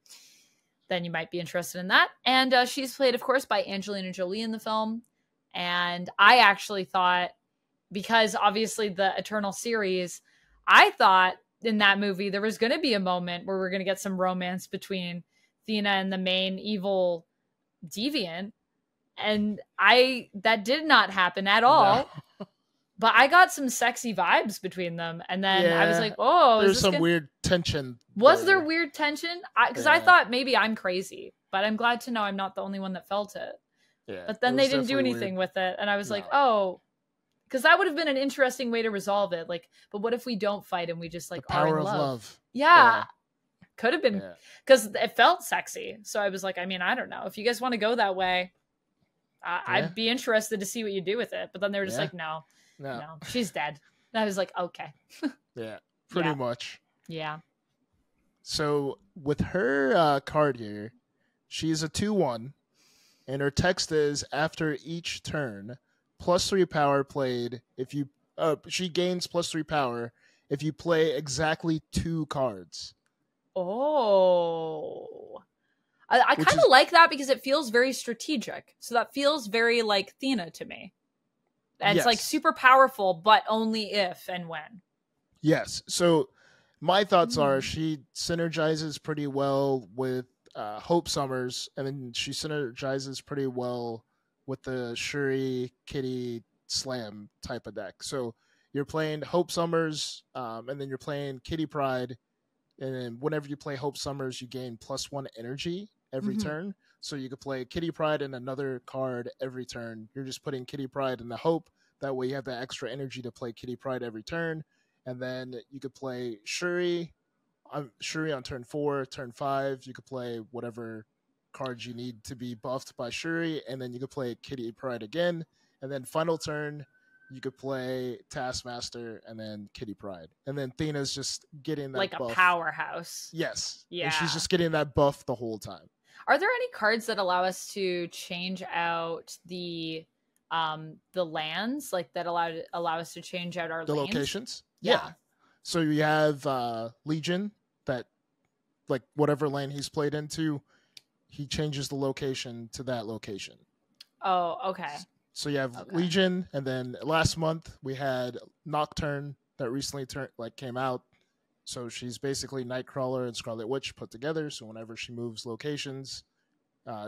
Then you might be interested in that. And she's played, of course, by Angelina Jolie in the film. And I actually thought, because obviously the Eternal series, I thought in that movie there was going to be a moment where we're going to get some romance between Thena and the main evil deviant. And that did not happen at all. No. But I got some sexy vibes between them. And then I was like, oh, there's some weird tension. Was there weird tension? Because I thought maybe I'm crazy, but I'm glad to know I'm not the only one that felt it. Yeah, but then they didn't do anything with it. And I was like, oh, because that would have been an interesting way to resolve it. Like, but what if we don't fight and we just like are in love? Yeah. Could have been, because it felt sexy. So I was like, I mean, I don't know. If you guys want to go that way, I'd be interested to see what you do with it. But then they were just like, no, she's dead. And I was like, okay. Yeah, pretty much. Yeah. So with her card here, she's a 2/1, and her text is, after each turn, +3 power played. If you, she gains +3 power if you play exactly 2 cards. Oh. I kind of like that because it feels very strategic. So that feels very like Thena to me. And it's like super powerful, but only if and when. Yes. So my thoughts are she synergizes pretty well with Hope Summers, and then she synergizes pretty well with the Shuri, Kitty, Slam type of deck. So you're playing Hope Summers, and then you're playing Kitty Pride, And then whenever you play Hope Summers, you gain +1 energy every turn. So you could play Kitty Pryde and another card every turn. You're just putting Kitty Pryde in the Hope. That way you have that extra energy to play Kitty Pryde every turn. And then you could play Shuri on turn 4, turn 5. You could play whatever cards you need to be buffed by Shuri. And then you could play Kitty Pryde again. And then final turn, you could play Taskmaster and then Kitty Pryde. And then Thena's just getting that like buff. a powerhouse. Yes. Yeah. And she's just getting that buff the whole time. Are there any cards that allow us to change out the lands, like that allow us to change out our the lanes? Locations? Yeah. So you have Legion, that like whatever lane he's played into, he changes the location to that location. Oh, okay. So you have Legion, and then last month we had Nocturne that recently came out. So she's basically Nightcrawler and Scarlet Witch put together. So whenever she moves locations,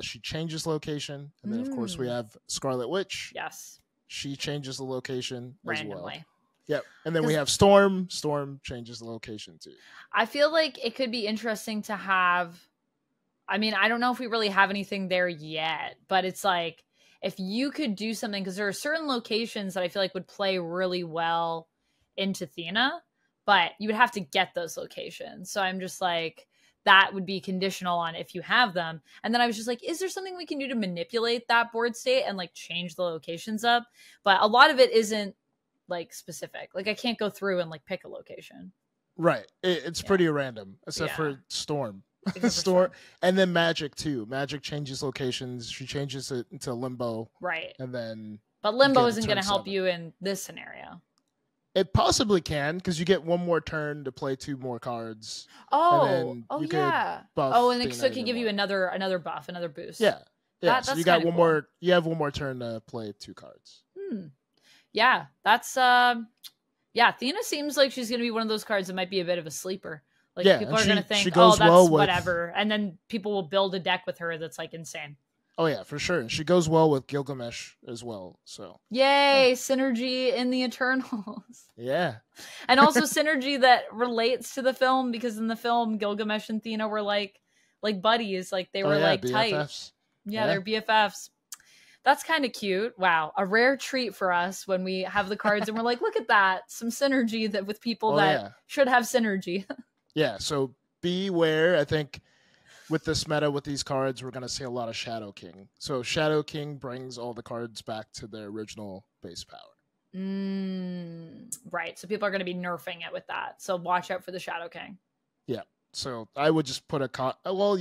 she changes location. And then, of course, we have Scarlet Witch. Yes. She changes the location randomly. As well. Yep. And then we have Storm. Storm changes the location, too. I feel like it could be interesting to have... I mean, I don't know if we really have anything there yet, but it's like, if you could do something, because there are certain locations that I feel like would play really well into Thena, but you would have to get those locations. So I'm just like, that would be conditional on if you have them. And then I was just like, is there something we can do to manipulate that board state and like change the locations up? But a lot of it isn't like specific. Like I can't go through and like pick a location. Right. It's pretty random, except for Storm. Storm. And then Magic too. Magic changes locations. She changes it into Limbo. Right. And then... But Limbo isn't going to help you in this scenario. It possibly can, because you get one more turn to play 2 more cards. Oh, yeah. And so it can give you another buff, another boost. Yeah. Yeah. So you got one cool. more. You have one more turn to play 2 cards. Yeah, that's Thena seems like she's gonna be one of those cards that might be a bit of a sleeper. Like people are gonna think, oh, that's whatever, and then people will build a deck with her that's like insane. Oh yeah, for sure. And she goes well with Gilgamesh as well. So yay, synergy in the Eternals. Yeah. And also synergy that relates to the film, because in the film Gilgamesh and Thena were like buddies, like they were like BFFs. Tight. Yeah, they're BFFs. That's kind of cute. Wow, a rare treat for us when we have the cards and we're like, look at that, some synergy that with people should have synergy. Yeah, so beware. I think with this meta, with these cards, we're going to see a lot of Shadow King. So Shadow King brings all the cards back to their original base power. Right, so people are going to be nerfing it with that. So watch out for the Shadow King. Yeah, so I would just put you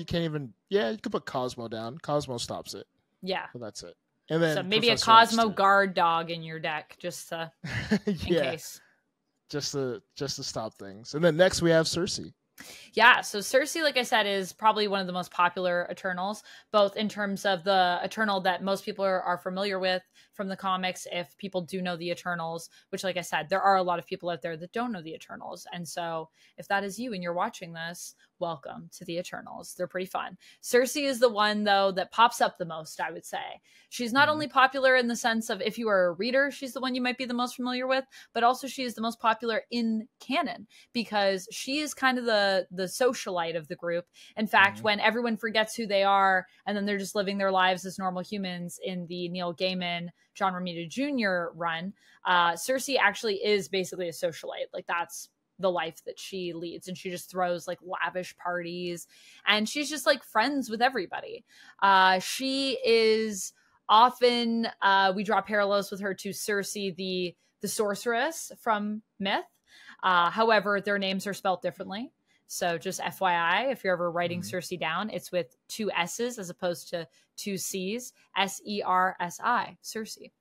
can't even... Yeah, you could put Cosmo down. Cosmo stops it. Yeah. But that's it. And then so maybe Professor a Cosmo guard dog in your deck, just to, in case. Just to stop things. And then next we have Cersei. Yeah, so Cersei, like I said, is probably one of the most popular Eternals, both in terms of the Eternal that most people are familiar with from the comics, if people do know the Eternals, which, like I said, there are a lot of people out there that don't know the Eternals. And so if that is you and you're watching this, welcome to the Eternals. They're pretty fun. Cersei is the one, though, that pops up the most, I would say. She's not only popular in the sense of if you are a reader, she's the one you might be the most familiar with, but also she is the most popular in canon because she is kind of the socialite of the group. In fact, when everyone forgets who they are and then they're just living their lives as normal humans in the Neil Gaiman, John Romita Jr. run, Cersei actually is basically a socialite. Like that's the life that she leads, and she just throws like lavish parties and she's just like friends with everybody. She is often we draw parallels with her to Cersei, the sorceress from myth. However, their names are spelled differently. So just FYI, if you're ever writing Cersei down, it's with 2 S's as opposed to 2 C's. Sersi, Cersei.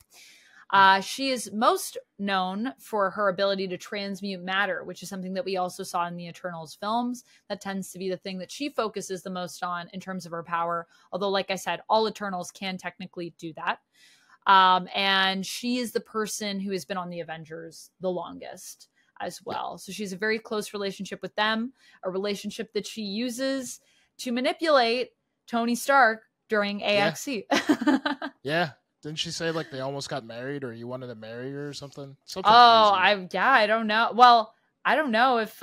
She is most known for her ability to transmute matter, which is something that we also saw in the Eternals films. That tends to be the thing that she focuses the most on in terms of her power. Although, like I said, all Eternals can technically do that. And she is the person who has been on the Avengers the longest as well. So she's a very close relationship with them, a relationship that she uses to manipulate Tony Stark during AXE. Yeah. Didn't she say like they almost got married or he wanted to marry her or something? I don't know. Well, I don't know if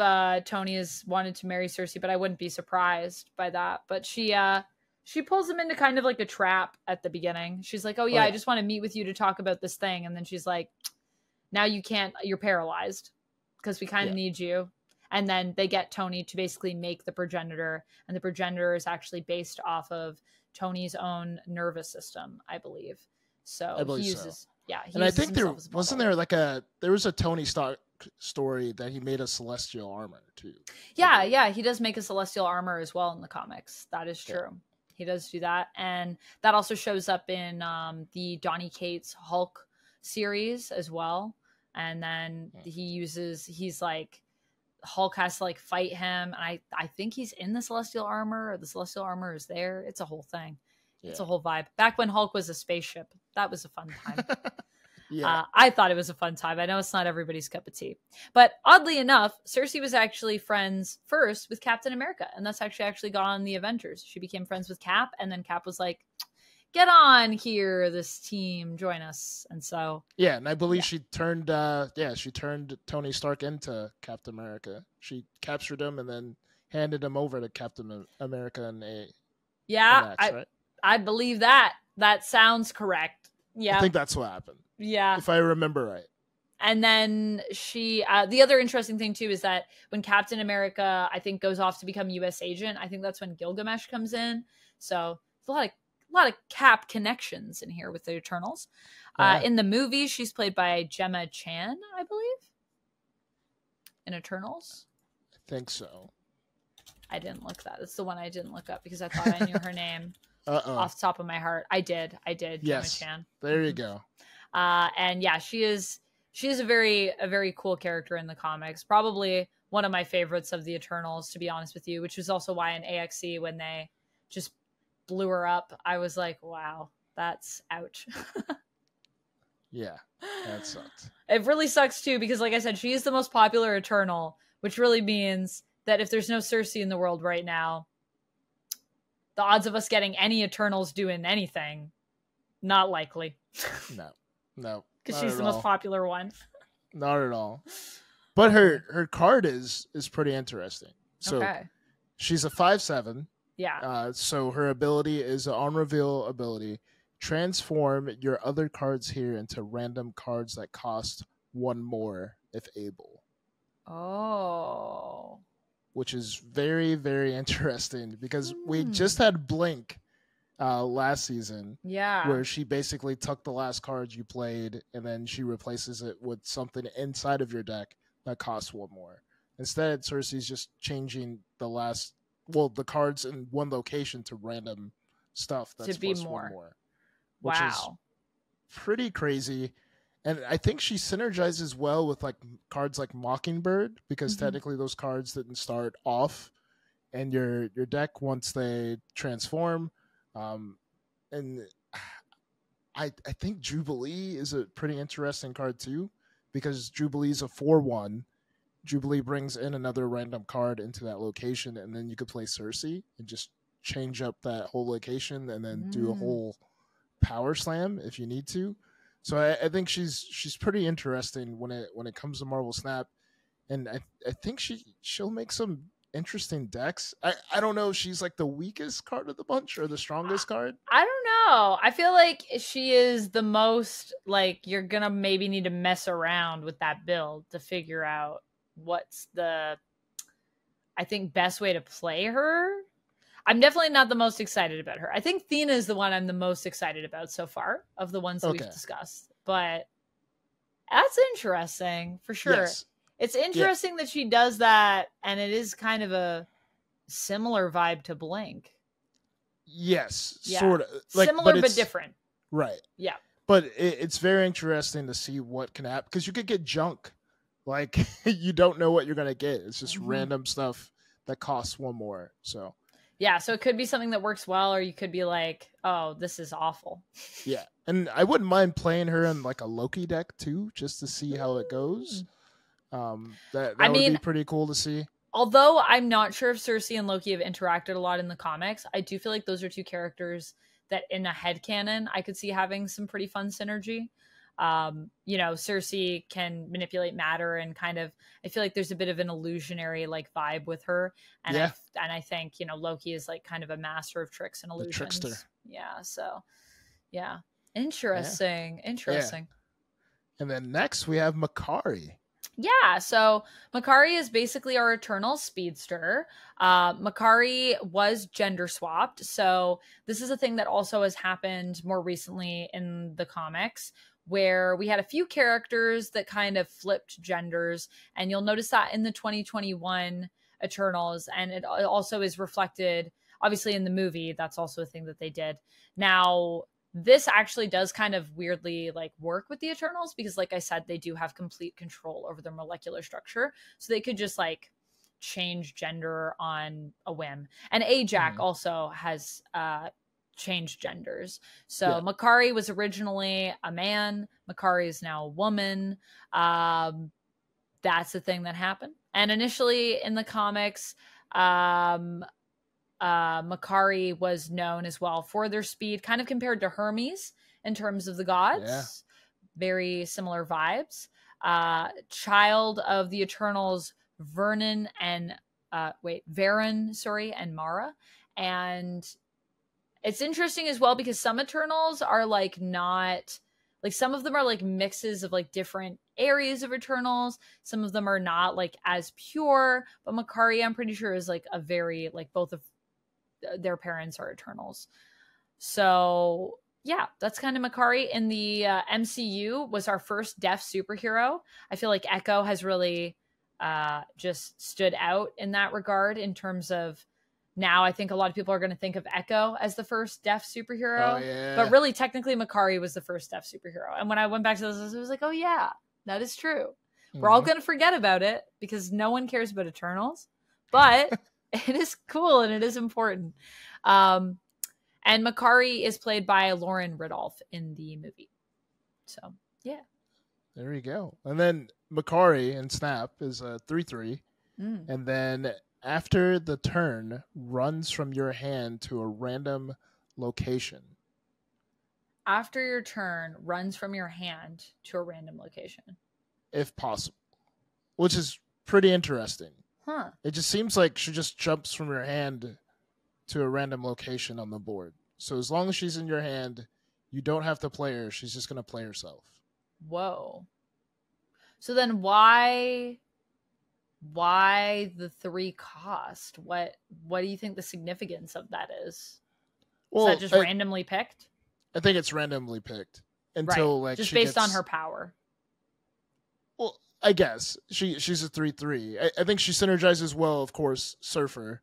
Tony has wanted to marry Cersei, but I wouldn't be surprised by that. But she pulls him into kind of like a trap at the beginning. She's like, "Oh yeah, I just want to meet with you to talk about this thing," and then she's like, "Now you can't. You're paralyzed because we kind of need you." And then they get Tony to basically make the progenitor, and the progenitor is actually based off of Tony's own nervous system, I believe. So he uses, and I think there was a Tony Stark story that he made a celestial armor too. Yeah, he does make a celestial armor as well in the comics. That is true. Yeah. He does do that, and that also shows up in the Donny Cates Hulk series as well. And then he's like, Hulk has to like fight him, and I think he's in the celestial armor, or the celestial armor is there. It's a whole thing. It's a whole vibe. Back when Hulk was a spaceship, that was a fun time. I thought it was a fun time. I know it's not everybody's cup of tea, but oddly enough, Cersei was actually friends first with Captain America, and that's actually got on the Avengers. She became friends with Cap, and then Cap was like, "Get on here, this team, join us." And so and I believe she turned Tony Stark into Captain America. She captured him and then handed him over to Captain America in a right? I believe that. That sounds correct. Yeah, I think that's what happened. Yeah, if I remember right. And then she, the other interesting thing too is that when Captain America, I think, goes off to become U.S. agent, I think that's when Gilgamesh comes in. So there's a lot of Cap connections in here with the Eternals. In the movie, she's played by Gemma Chan, I believe, in Eternals. I think so. I didn't look that. That's the one I didn't look up because I thought I knew her name off the top of my heart. I did. Yes. Gemma Chan. There you go. And yeah, she is a very cool character in the comics. Probably one of my favorites of the Eternals, to be honest with you, which is also why in AXE, when they just blew her up, I was like, wow, that's ouch. Yeah, that sucked. It really sucks too, because like I said, she is the most popular Eternal, which really means that if there's no Cersei in the world right now, the odds of us getting any Eternals doing anything, not likely. No. Because she's the most popular one. Not at all. But her card is pretty interesting. So she's a 5/7. Yeah. So her ability is an on reveal ability. Transform your other cards here into random cards that cost one more if able. Oh. Which is very, very interesting because we just had Blink last season. Yeah. Where she basically took the last cards you played and then she replaces it with something inside of your deck that costs one more. Instead, Cersei's just changing the cards in one location to random stuff that's to be plus more. One more. Which is pretty crazy. And I think she synergizes well with like cards like Mockingbird, because technically those cards didn't start off in your deck once they transform. And I think Jubilee is a pretty interesting card too, because Jubilee is a 4/1. Jubilee brings in another random card into that location, and then you could play Cersei and just change up that whole location and then do a whole power slam if you need to. So I think she's pretty interesting when it comes to Marvel Snap, and I think she'll make some interesting decks. I don't know if she's like the weakest card of the bunch or the strongest card. I don't know. I feel like she is the most, like, you're gonna maybe need to mess around with that build to figure out what's the, I think, best way to play her. I'm definitely not the most excited about her. I think Thena is the one I'm the most excited about so far of the ones that we've discussed. But that's interesting for sure. Yes. It's interesting that she does that, and it is kind of a similar vibe to Blink. Yes, sort of. Like, similar but different. Right. Yeah. But it's very interesting to see what can happen, because you could get junk. Like, you don't know what you're going to get. It's just random stuff that costs one more. So. Yeah, so it could be something that works well, or you could be like, oh, this is awful. Yeah, and I wouldn't mind playing her in like a Loki deck too, just to see how it goes. That would be pretty cool to see. Although I'm not sure if Cersei and Loki have interacted a lot in the comics, I do feel like those are two characters that in a headcanon I could see having some pretty fun synergy. Cersei can manipulate matter and kind of, I feel like there's a bit of an illusionary like vibe with her. And Yeah. I think, Loki is like kind of a master of tricks and The illusions. trickster. Yeah. So yeah. Interesting. Yeah. Interesting. And then next we have Makari. Yeah, so Makari is basically our eternal speedster. Makari was gender swapped, so this is a thing that also has happened more recently in the comics, where we had a few characters that kind of flipped genders, and you'll notice that in the 2021 Eternals, and it also is reflected, obviously, in the movie. That's also a thing that they did. Now, this actually does kind of weirdly like work with the Eternals because, like I said, they do have complete control over their molecular structure, so they could just like change gender on a whim. And Ajak also has changed genders. So Makari was originally a man. Makari is now a woman. That's the thing that happened. And initially in the comics, Makari was known as well for their speed, kind of compared to Hermes in terms of the gods. Yeah. Very similar vibes. Child of the Eternals, Varen and Mara. And it's interesting as well because some Eternals are like not, like some of them are like mixes of like different areas of Eternals. Some of them are not like as pure, but Makari, I'm pretty sure, is like a very, like both of their parents are Eternals. So yeah, that's kind of Makari. In the MCU was our first deaf superhero. I feel like Echo has really just stood out in that regard in terms of, now I think a lot of people are going to think of Echo as the first deaf superhero. Oh, yeah. But really, technically, Makari was the first deaf superhero. And when I went back to this, I was like, oh yeah, that is true. We're all going to forget about it because no one cares about Eternals. But it is cool and it is important. And Makari is played by Lauren Ridolph in the movie. So, yeah. There you go. And then Makari in Snap is a 3/3. And then after the turn, runs from your hand to a random location. After your turn, runs from your hand to a random location. If possible. Which is pretty interesting. Huh. It just seems like she just jumps from your hand to a random location on the board. So as long as she's in your hand, you don't have to play her. She's just going to play herself. Whoa. So then why the 3 cost? What do you think the significance of that is? Well, is that just randomly picked? I think it's randomly picked until like just based on her power. Well, I guess she's a 3/3. I think she synergizes well, of course, Surfer.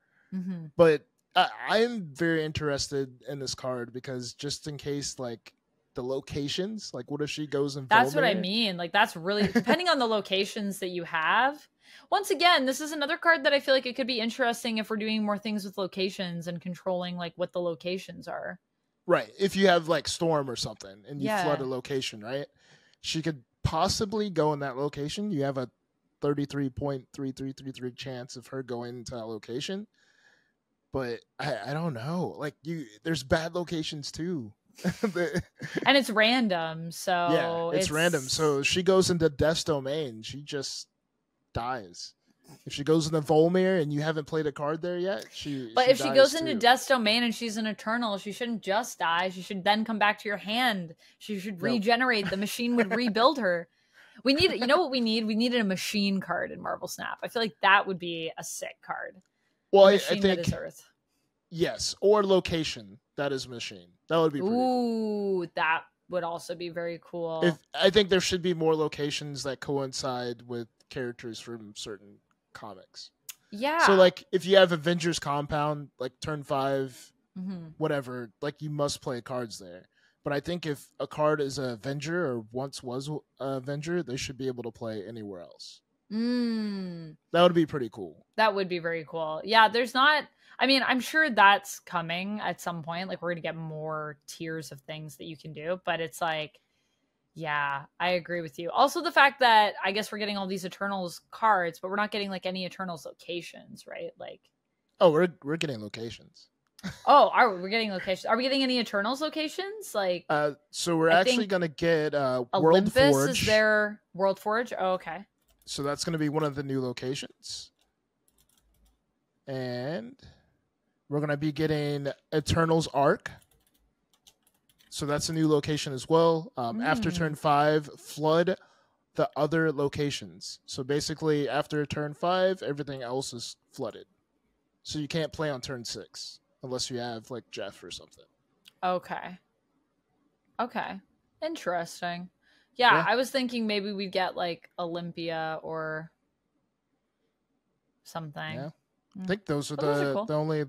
But I'm very interested in this card because just in case, like the locations, like what if she goes in? That's what I mean. Like that's really depending on the locations that you have. Once again, this is another card that I feel like it could be interesting if we're doing more things with locations and controlling like what the locations are. Right. If you have like Storm or something and you flood a location, right? She could possibly go in that location. You have a 33.3333 chance of her going into that location. But I don't know. Like there's bad locations too. And it's random, so yeah, it's random. So she goes into Death's Domain, she just dies. If she goes into Volmir and you haven't played a card there yet, if she goes into Death's Domain and she's an Eternal, she shouldn't just die. She should then come back to your hand. She should regenerate. The machine would rebuild her. We need, you know what we need? We needed a machine card in Marvel Snap. I feel like that would be a sick card. Well, I think that is Earth. Yes, or location that is machine. That would be pretty cool. That would also be very cool. I think there should be more locations that coincide with characters from certain comics. Yeah. So like if you have Avengers Compound, like turn 5, whatever, like you must play cards there. But I think if a card is an Avenger or once was an Avenger, they should be able to play anywhere else. That would be pretty cool. That would be very cool. Yeah, there's not, I mean, I'm sure that's coming at some point. Like we're going to get more tiers of things that you can do, but it's like, yeah, I agree with you. Also the fact that I guess we're getting all these Eternals cards, but we're not getting like any Eternals locations, right? Like, oh, we're getting locations. Oh, we're getting locations? Are we getting any Eternals locations? Like, So we're I actually think gonna get World Olympus Forge. is their World Forge. Oh, okay. So that's gonna be one of the new locations, and we're gonna be getting Eternals Arc. So that's a new location as well. After turn 5, flood the other locations. So basically, after turn 5, everything else is flooded. So you can't play on turn 6 unless you have like Jeff or something. Okay. Okay. Interesting. Yeah, I was thinking maybe we'd get like Olympia or something. Yeah. I think those are cool. the only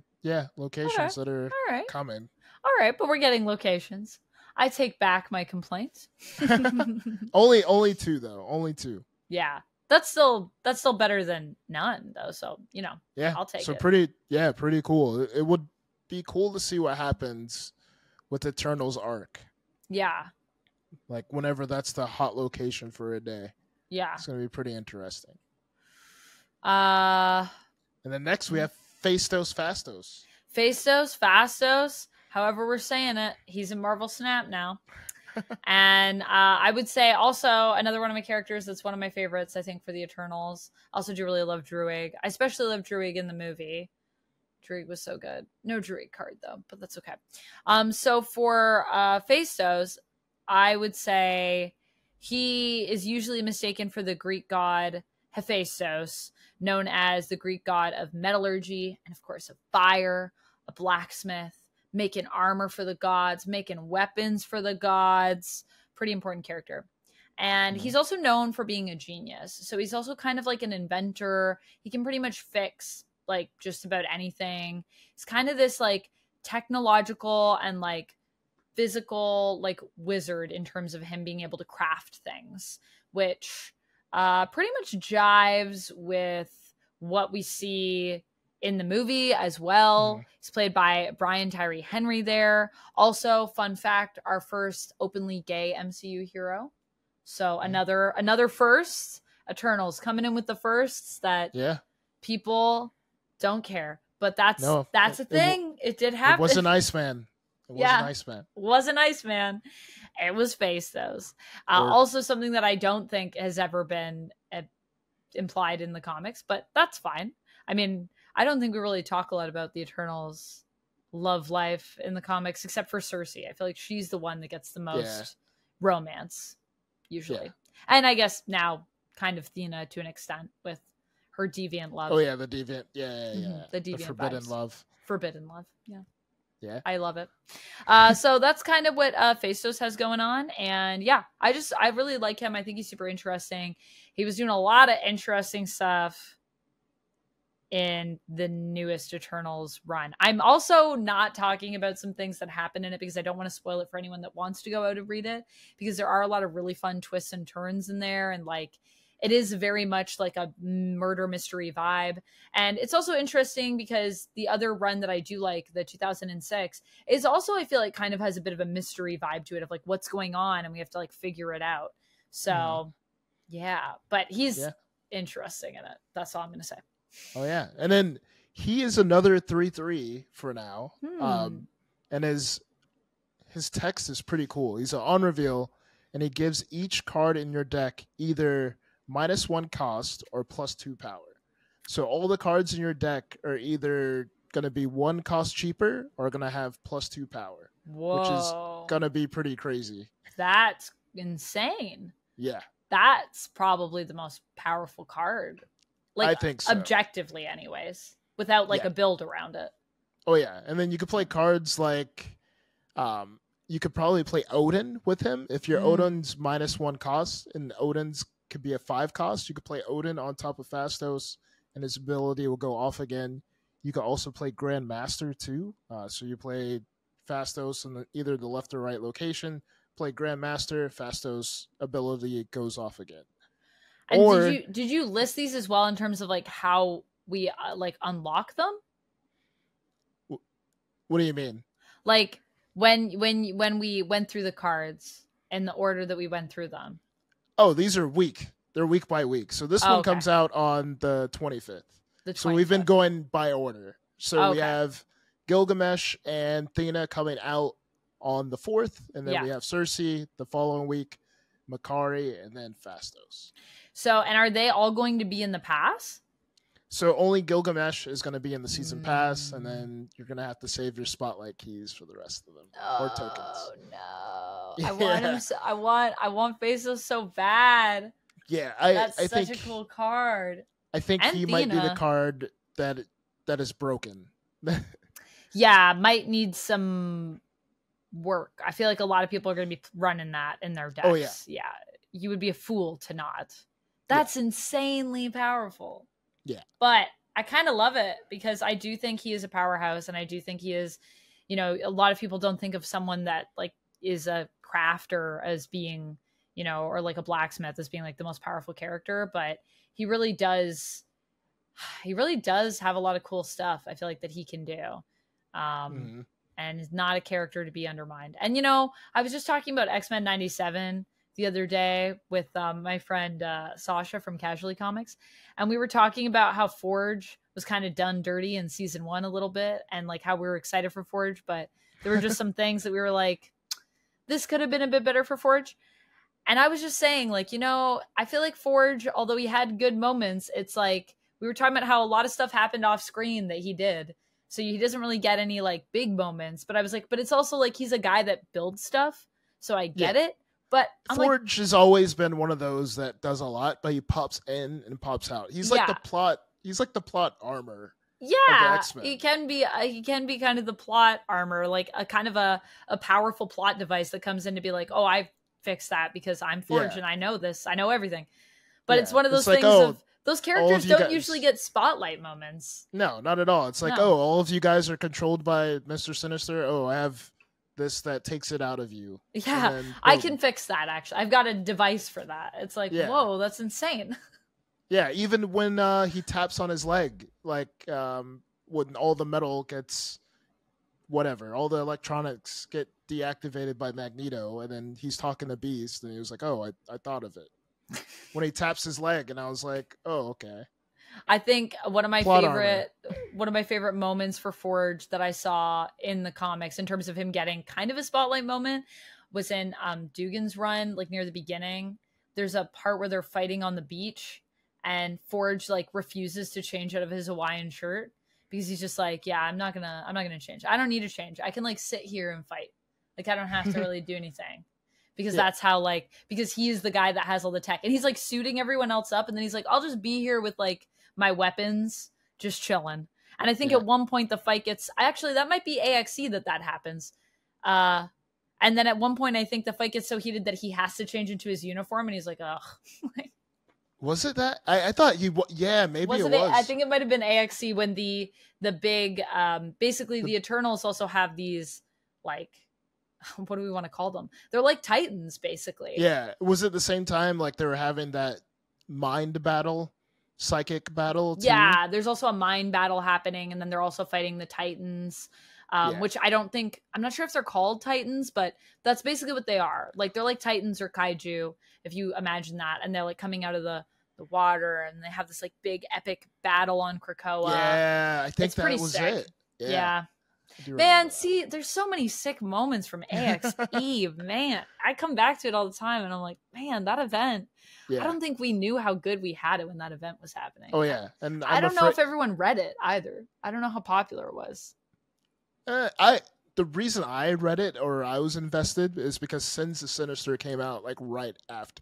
locations that are coming. All right, but we're getting locations. I take back my complaints. only 2 though. Only 2. Yeah. That's still better than none though. So, yeah, I'll take it. So pretty cool. It would be cool to see what happens with Eternals Arc. Yeah. Like whenever that's the hot location for a day. Yeah. It's going to be pretty interesting. And then next we have Phastos Fastos. Fastos, however we're saying it, he's in Marvel Snap now. And I would say also another one of my characters that's one of my favorites, I think, for the Eternals. I also do really love Druig. I especially love Druig in the movie. Druig was so good. No Druig card, though, but that's okay. So for Phastos, I would say he is usually mistaken for the Greek god Hephaestus, known as the Greek god of metallurgy and, of course, of fire, a blacksmith, making armor for the gods, making weapons for the gods. Pretty important character. And he's also known for being a genius. So he's also kind of like an inventor. He can pretty much fix like just about anything. He's kind of this like technological and like physical like wizard in terms of him being able to craft things, which pretty much jives with what we see in the movie as well. He's played by Brian Tyree Henry there. Also, fun fact, our first openly gay MCU hero. So another first. Eternals coming in with the firsts that people don't care. But that's a thing. It did happen. It was an Iceman. It was an Iceman. Was an Iceman. It was Phastos. Also something that I don't think has ever been implied in the comics, but that's fine. I mean, I don't think we really talk a lot about the Eternals' love life in the comics, except for Cersei. I feel like she's the one that gets the most romance, usually. And I guess now kind of Thena to an extent with her deviant love. Oh, yeah, the deviant. Yeah. The deviant the forbidden vibes. love. Forbidden love, yeah. Yeah. I love it. So that's kind of what Phastos has going on. And yeah, I really like him. I think he's super interesting. He was doing a lot of interesting stuff in the newest Eternals run. I'm also not talking about some things that happen in it because I don't want to spoil it for anyone that wants to go out and read it, because there are a lot of really fun twists and turns in there, and like it is very much like a murder mystery vibe. And it's also interesting because the other run that I do like, the 2006, is also, I feel like, kind of has a bit of a mystery vibe to it of like what's going on and we have to like figure it out. So yeah, but he's interesting in it. That's all I'm going to say. Oh, yeah. And then he is another 3/3 for now. And his text is pretty cool. He's an on reveal, and he gives each card in your deck either -1 cost or +2 power. So all the cards in your deck are either going to be 1 cost cheaper or going to have +2 power. Whoa. Which is going to be pretty crazy. That's insane. Yeah. That's probably the most powerful card. Like, I think so. Objectively, anyways, without like a build around it. Oh, yeah. And then you could play cards like, you could probably play Odin with him. If your Odin's -1 cost and Odin's could be a 5 cost, you could play Odin on top of Phastos and his ability will go off again. You could also play Grandmaster too. So you play Phastos in either the left or right location, play Grandmaster, Phastos' ability goes off again. And did you list these as well in terms of like how we like unlock them? What do you mean? Like when we went through the cards in the order that we went through them. Oh, these are week. They're week by week. So this one comes out on the 25th. So we've been going by order. So we have Gilgamesh and Athena coming out on the 4th, and then we have Cersei the following week, Makari, and then Phastos. So, and are they all going to be in the pass? So only Gilgamesh is going to be in the season pass, and then you're going to have to save your spotlight keys for the rest of them, or tokens. Oh no! Yeah. I want him. So, I want Phastos so bad. Yeah, that's I such think, a cool card. I think and he might be the card that is broken. Yeah, might need some work. I feel like a lot of people are going to be running that in their decks. Oh yeah, you would be a fool to not. That's insanely powerful. Yeah. But I kind of love it because I do think he is a powerhouse, and I do think he is, you know, a lot of people don't think of someone that like is a crafter as being, you know, or like a blacksmith as being like the most powerful character, but he really does have a lot of cool stuff I feel like that he can do. And is not a character to be undermined. And, you know, I was just talking about X-Men 97 the other day with my friend Sasha from Casually Comics, and we were talking about how Forge was kind of done dirty in season 1 a little bit, and like how we were excited for Forge, but there were just some things that we were like, this could have been a bit better for Forge. And I was just saying, like, you know, I feel like Forge, although he had good moments, it's like we were talking about how a lot of stuff happened off screen that he did, so he doesn't really get any like big moments. But I was like, but it's also like he's a guy that builds stuff, so I get it. But Forge has always been one of those that does a lot, but he pops in and pops out. He's like the plot. He's like the plot armor. Yeah, he can be kind of the plot armor, like a kind of a powerful plot device that comes in to be like, oh, I fixed that because I'm Forge and I know this. I know everything. But it's one of those things of those characters don't usually get spotlight moments. No, not at all. It's like, oh, all of you guys are controlled by Mr. Sinister. Oh, I have this that takes it out of you. Yeah, I can fix that, actually. I've got a device for that. It's like, whoa, that's insane. Yeah, even when he taps on his leg, like when all the metal gets whatever, all the electronics get deactivated by Magneto, and then he's talking to Beast, and he was like, oh, I thought of it. When he taps his leg, and I was like, oh, okay. I think one of my favorite moments for Forge that I saw in the comics in terms of him getting kind of a spotlight moment was in Dugan's run, like near the beginning. There's a part where they're fighting on the beach, and Forge like refuses to change out of his Hawaiian shirt because he's just like, yeah, I'm not gonna change. I don't need to change. I can like sit here and fight. Like I don't have to really do anything. Because that's how, like, because he's the guy that has all the tech. And he's, like, suiting everyone else up. And then he's like, I'll just be here with, like, my weapons, just chilling. And I think at one point the fight gets... Actually, that might be AXE that happens. And then at one point, I think the fight gets so heated that he has to change into his uniform. And he's like, ugh. Was it that? I thought he... Yeah, maybe it was. I think it might have been AXE when the big... basically, the Eternals also have these, like... What do we want to call them? They're like Titans, basically. Yeah. Was it the same time like they were having that mind battle, psychic battle too? Yeah, there's also a mind battle happening, and then they're also fighting the Titans, which I'm not sure if they're called Titans, but that's basically what they are. Like they're like Titans or Kaiju, if you imagine that, and they're like coming out of the water, and they have this like big epic battle on Krakoa. Yeah, I think that was sick. It. Yeah. Man, see, there's so many sick moments from AX Eve. Man, I come back to it all the time, and I'm like, man, that event. Yeah. I don't think we knew how good we had it when that event was happening. Oh yeah, and I don't know if everyone read it either. I don't know how popular it was. The reason I read it or I was invested is because Sins of Sinister came out like right after.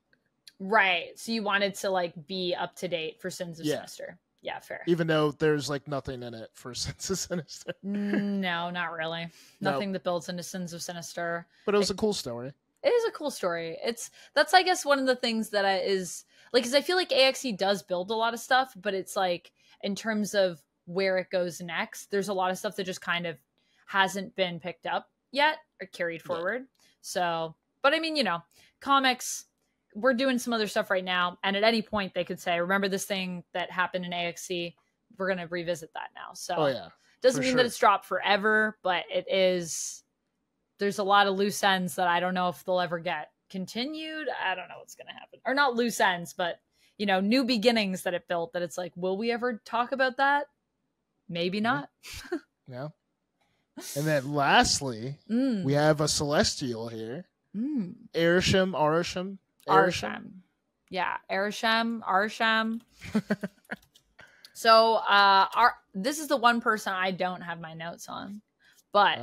Right, so you wanted to like be up to date for Sins of Sinister. Yeah, fair. Even though there's like nothing in it for Sins of Sinister. No, not really. Nothing that builds into Sins of Sinister. But it was a cool story. It is a cool story. That's I guess one of the things that is like, because I feel like AXE does build a lot of stuff, but it's like in terms of where it goes next, there's a lot of stuff that just kind of hasn't been picked up yet or carried forward. So, but I mean, you know, comics. We're doing some other stuff right now, and at any point they could say, remember this thing that happened in AXE? We're going to revisit that now. So doesn't mean that it's dropped forever, but it is. There's a lot of loose ends that I don't know if they'll ever get continued. I don't know what's going to happen. Or not loose ends, but, you know, new beginnings that it built that it's like, will we ever talk about that? Maybe not. Yeah. And then lastly, we have a celestial here. Arisham. Yeah, Arisham. So this is the one person I don't have my notes on. But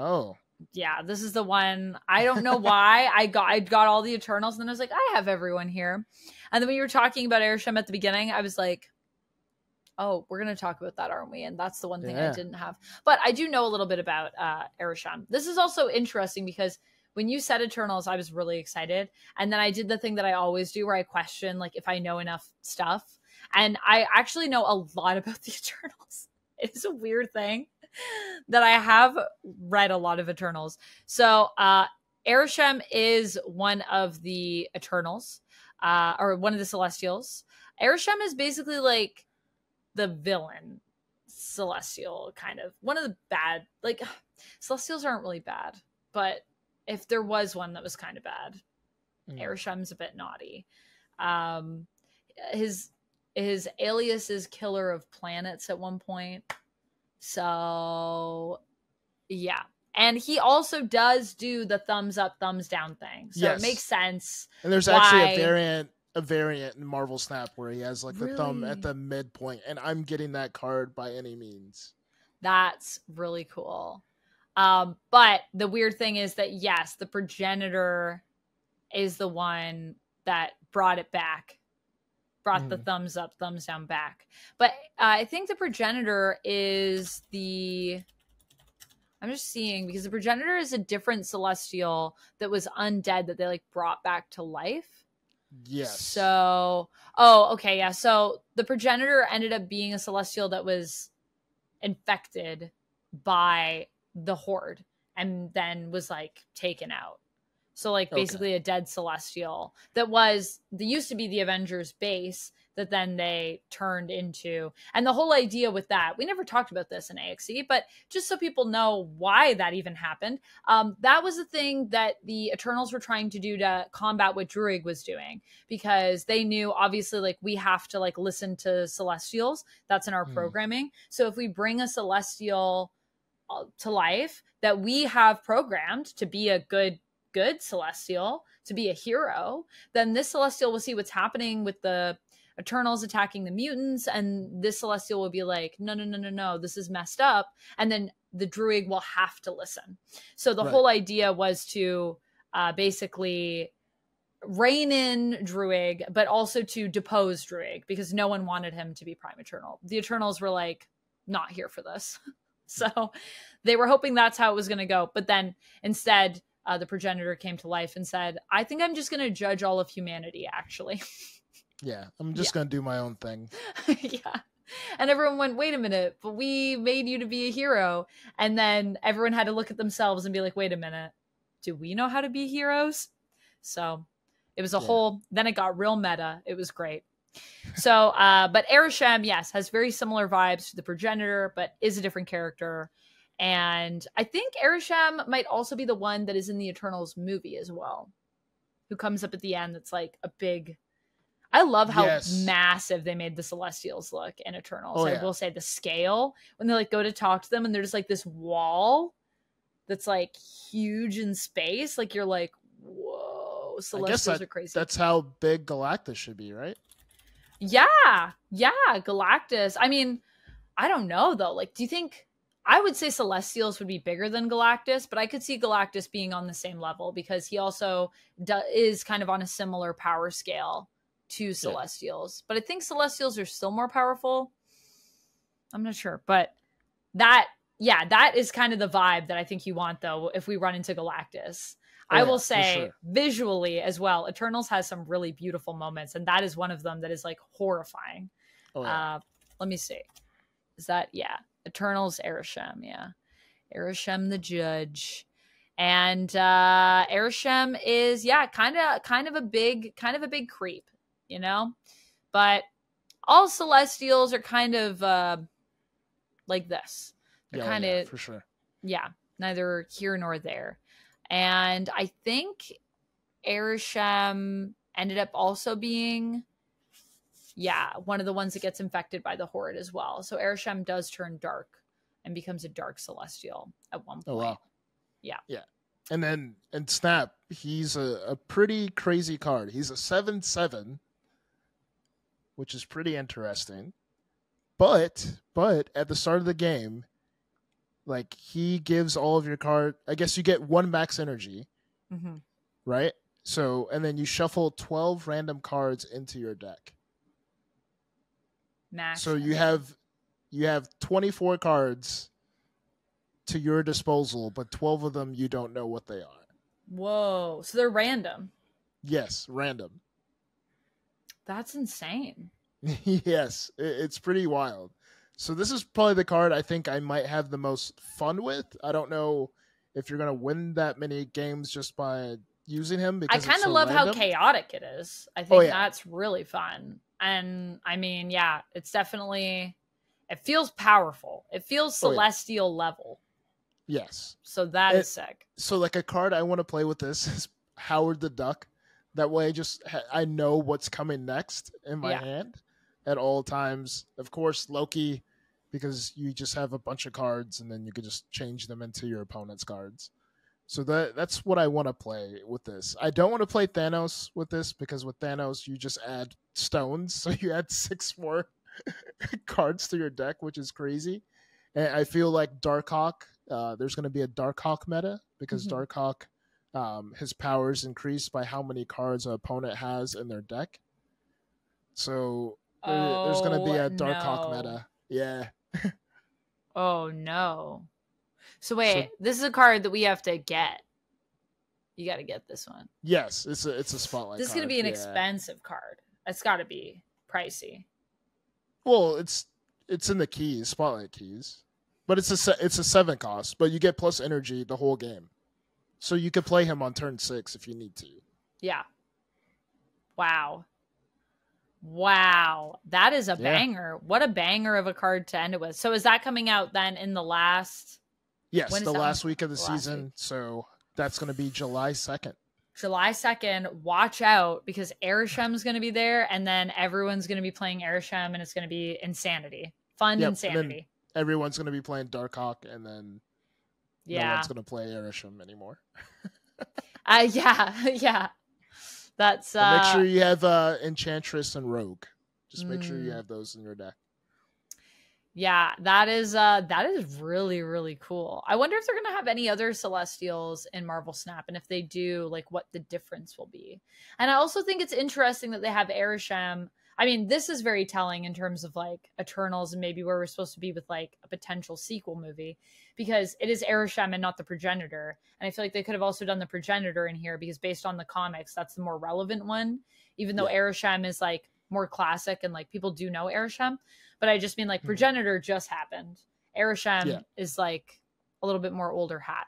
yeah, this is the one. I don't know why I got all the Eternals, and then I was like, I have everyone here. And then when you were talking about Arisham at the beginning, I was like, oh, we're going to talk about that, aren't we? And that's the one thing I didn't have. But I do know a little bit about Arisham. This is also interesting because when you said Eternals, I was really excited. And then I did the thing that I always do where I question, like, if I know enough stuff. And I actually know a lot about the Eternals. It's a weird thing that I have read a lot of Eternals. So Arisham is one of the Eternals, or one of the Celestials. Arisham is basically like the villain Celestial, kind of. One of the bad, like, Celestials aren't really bad, but if there was one that was kind of bad, Arisham's a bit naughty. His alias is Killer of Planets at one point. So, yeah. And he also does do the thumbs up, thumbs down thing. So it makes sense. And there's actually a variant in Marvel Snap where he has like the thumb at the midpoint, and I'm getting that card by any means. That's really cool. But the weird thing is that, yes, the progenitor is the one that brought it back. Brought the thumbs up, thumbs down back. But I think the progenitor is I'm just seeing, because the progenitor is a different celestial that was undead that they like brought back to life. Yes. So, okay, yeah. So the progenitor ended up being a celestial that was infected by the Horde and then was like taken out. So like basically a dead celestial that used to be the Avengers base that then they turned into. And the whole idea with that, we never talked about this in AXE, but just so people know why that even happened, that was the thing that the Eternals were trying to do to combat what Druig was doing, because they knew obviously like we have to like listen to Celestials. That's in our programming. So if we bring a Celestial to life that we have programmed to be a good Celestial, to be a hero, then this Celestial will see what's happening with the Eternals attacking the mutants, and this Celestial will be like, no, this is messed up, and then the Druig will have to listen. So the whole idea was to basically rein in Druig, but also to depose Druig, because no one wanted him to be Prime Eternal. The Eternals were like, not here for this. So they were hoping that's how it was going to go, but then instead the progenitor came to life and said, I think I'm just going to judge all of humanity, actually. Yeah, I'm just going to do my own thing. Yeah. And everyone went, wait a minute, but we made you to be a hero. And then everyone had to look at themselves and be like, wait a minute, do we know how to be heroes? So it was then it got real meta. It was great. So, but Arisham, yes, has very similar vibes to the progenitor, but is a different character. And I think Arisham might also be the one that is in the Eternals movie as well, who comes up at the end. That's like a big, I love how massive they made the Celestials look in Eternals. I will say the scale, when they like go to talk to them and there's like this wall that's like huge in space. Like you're like, whoa, Celestials are crazy. That's how big Galactus should be, right? Yeah. Galactus. I mean, I don't know though. Like, do you think, I would say Celestials would be bigger than Galactus, but I could see Galactus being on the same level because he also is kind of on a similar power scale to Celestials. But I think Celestials are still more powerful. I'm not sure. But that is kind of the vibe that I think you want, though, if we run into Galactus. I will say visually as well, Eternals has some really beautiful moments, and that is one of them that is like horrifying. Let me see. Is that, Eternals, Arisham, Arisham the Judge. And Arisham is kind of a big creep, you know? But all Celestials are kind of like this. They're kind of, for sure. Yeah, neither here nor there. And I think Arisham ended up also being one of the ones that gets infected by the Horde as well. So Arisham does turn dark and becomes a Dark Celestial at one Oh point. wow. Yeah. Yeah. And then in Snap, he's a pretty crazy card. He's a 7/7, which is pretty interesting. But at the start of the game, like he gives all of your card. I guess you get 1 max energy, right? So and then you shuffle 12 random cards into your deck. Max. So you have 24 cards to your disposal, but 12 of them you don't know what they are. Whoa. So they're random. Yes, random. That's insane. Yes, it's pretty wild. So this is probably the card I think I might have the most fun with. I don't know if you're going to win that many games just by using him. Because I kind of love how chaotic it is. I think that's really fun. And I mean, yeah, it's definitely, it feels powerful. It feels celestial level. Yes. So that is sick. So like a card I want to play with this is Howard the Duck. That way I know what's coming next in my hand at all times. Of course, Loki, because you just have a bunch of cards and then you can just change them into your opponent's cards. So that's what I want to play with this. I don't want to play Thanos with this because with Thanos you just add stones, so you add 6 more cards to your deck, which is crazy. And I feel like Darkhawk, there's going to be a Darkhawk meta because Darkhawk, his powers increase by how many cards an opponent has in their deck. So there's going to be a Darkhawk meta. Yeah. Oh no. So wait, this is a card that we have to get. You got to get this one. Yes, it's a spotlight. This is going to be an expensive card. It's got to be pricey. Well, it's in the keys, spotlight keys, but it's a 7 cost. But you get plus energy the whole game, so you could play him on turn 6 if you need to. Yeah. Wow. That is a banger. What a banger of a card to end it with. So is that coming out then in the last? Yes, the last week of the season. So that's going to be July 2nd. July 2nd, watch out because Erishem's going to be there and then everyone's going to be playing Erishem and it's going to be insanity. Fun insanity. Everyone's going to be playing Darkhawk and then no one's going to play Erishem anymore. Yeah. That's make sure you have Enchantress and Rogue. Just make sure you have those in your deck. Yeah, that is really, really cool. I wonder if they're going to have any other Celestials in Marvel Snap, and if they do, like what the difference will be. And I also think it's interesting that they have Erishem. I mean, this is very telling in terms of like Eternals and maybe where we're supposed to be with like a potential sequel movie, because it is Erishem and not the Progenitor. And I feel like they could have also done the Progenitor in here because based on the comics, that's the more relevant one, even though Erishem is like more classic and like people do know Erishem. But I just mean like Progenitor just happened. Erishem is like a little bit more older hat.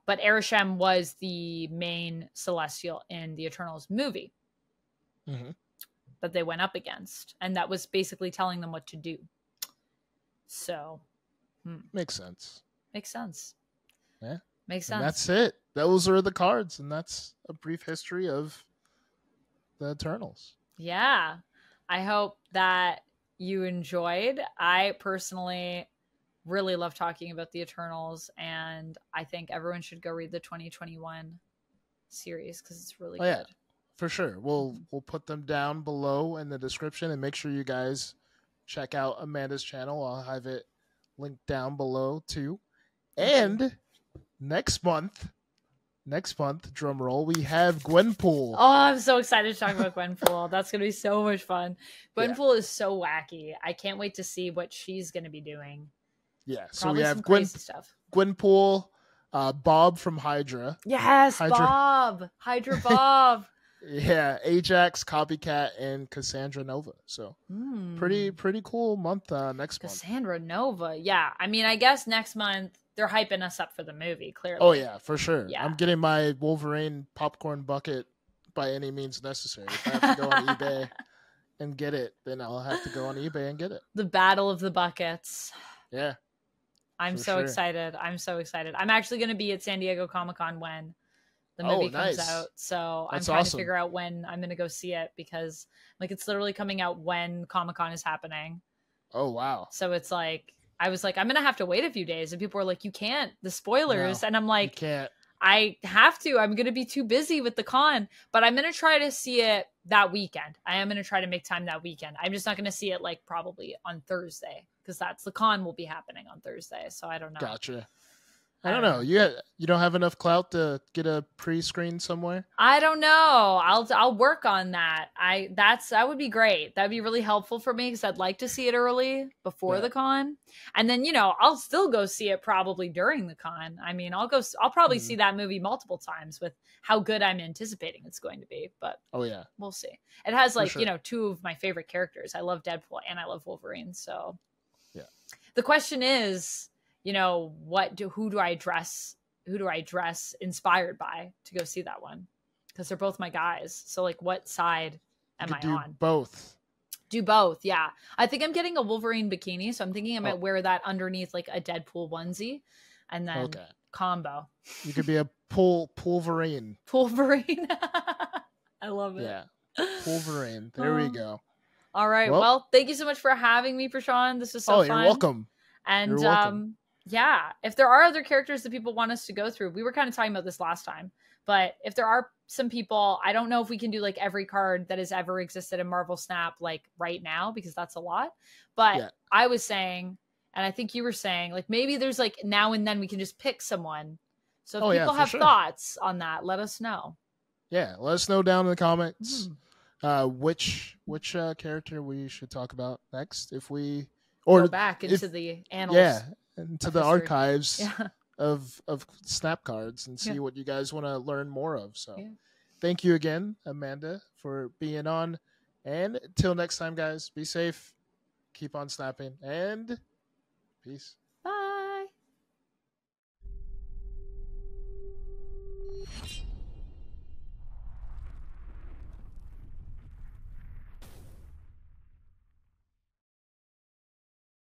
But Erishem was the main Celestial in the Eternals movie that they went up against. And that was basically telling them what to do. So. Makes sense. Yeah. Makes sense. And that's it. Those are the cards. And that's a brief history of the Eternals. Yeah. I hope that you enjoyed. I personally really love talking about the Eternals, and I think everyone should go read the 2021 series because it's really good. Yeah, for sure. We'll put them down below in the description, and make sure you guys check out Amanda's channel. I'll have it linked down below too. And next month, drum roll, we have Gwenpool. Oh, I'm so excited to talk about Gwenpool. That's going to be so much fun. Gwenpool is so wacky. I can't wait to see what she's going to be doing. Yeah, so probably we have stuff. Gwenpool, Bob from Hydra. Yes, Bob. Hydra Bob. Yeah, Ajax, Copycat, and Cassandra Nova. So pretty cool month next month. Cassandra Nova. Yeah, I mean, I guess next month they're hyping us up for the movie, clearly. Oh, yeah, for sure. Yeah. I'm getting my Wolverine popcorn bucket by any means necessary. If I have to go on eBay and get it, then I'll have to go on eBay and get it. The battle of the buckets. Yeah. I'm so excited. I'm actually going to be at San Diego Comic-Con when the movie comes out. So I'm trying to figure out when I'm going to go see it because like it's literally coming out when Comic-Con is happening. Oh, wow. So it's like I was like, I'm gonna have to wait a few days, and people were like, you can't, the spoilers, No, and I'm you like, can't. I have to. I'm going to be too busy with the con, but I'm going to try to see it that weekend. I am going to try to make time that weekend. I'm just not going to see it like probably on Thursday because that's the con will be happening on Thursday. So I don't know. Gotcha. I don't know. You don't have enough clout to get a pre-screen somewhere? I don't know. I'll work on that. That would be great. That'd be really helpful for me because I'd like to see it early before the con, and then I'll still go see it probably during the con. I mean, I'll probably see that movie multiple times with how good I'm anticipating it's going to be. But we'll see. It has like two of my favorite characters. I love Deadpool and I love Wolverine. So the question is, who do I dress inspired by to go see that one? Because they're both my guys. So like what side am I on? Do both. Yeah. I think I'm getting a Wolverine bikini. So I'm thinking I might wear that underneath like a Deadpool onesie and then combo. You could be a Wolverine. Wolverine. I love it. Yeah. Wolverine. There we go. All right. Well, thank you so much for having me, Prashant. This was so fun. You're welcome. And you're welcome. Yeah, if there are other characters that people want us to go through, we were kind of talking about this last time, but if there are some people, I don't know if we can do like every card that has ever existed in Marvel Snap like right now, because that's a lot. But I was saying, and I think you were saying, like maybe there's like now and then we can just pick someone. So if people have thoughts on that, let us know. Yeah, let us know down in the comments which character we should talk about next. If we go back into the annals. Into the archives of Snap cards and see what you guys want to learn more of. So thank you again, Amanda, for being on. And till next time, guys, be safe, keep on snapping, and peace.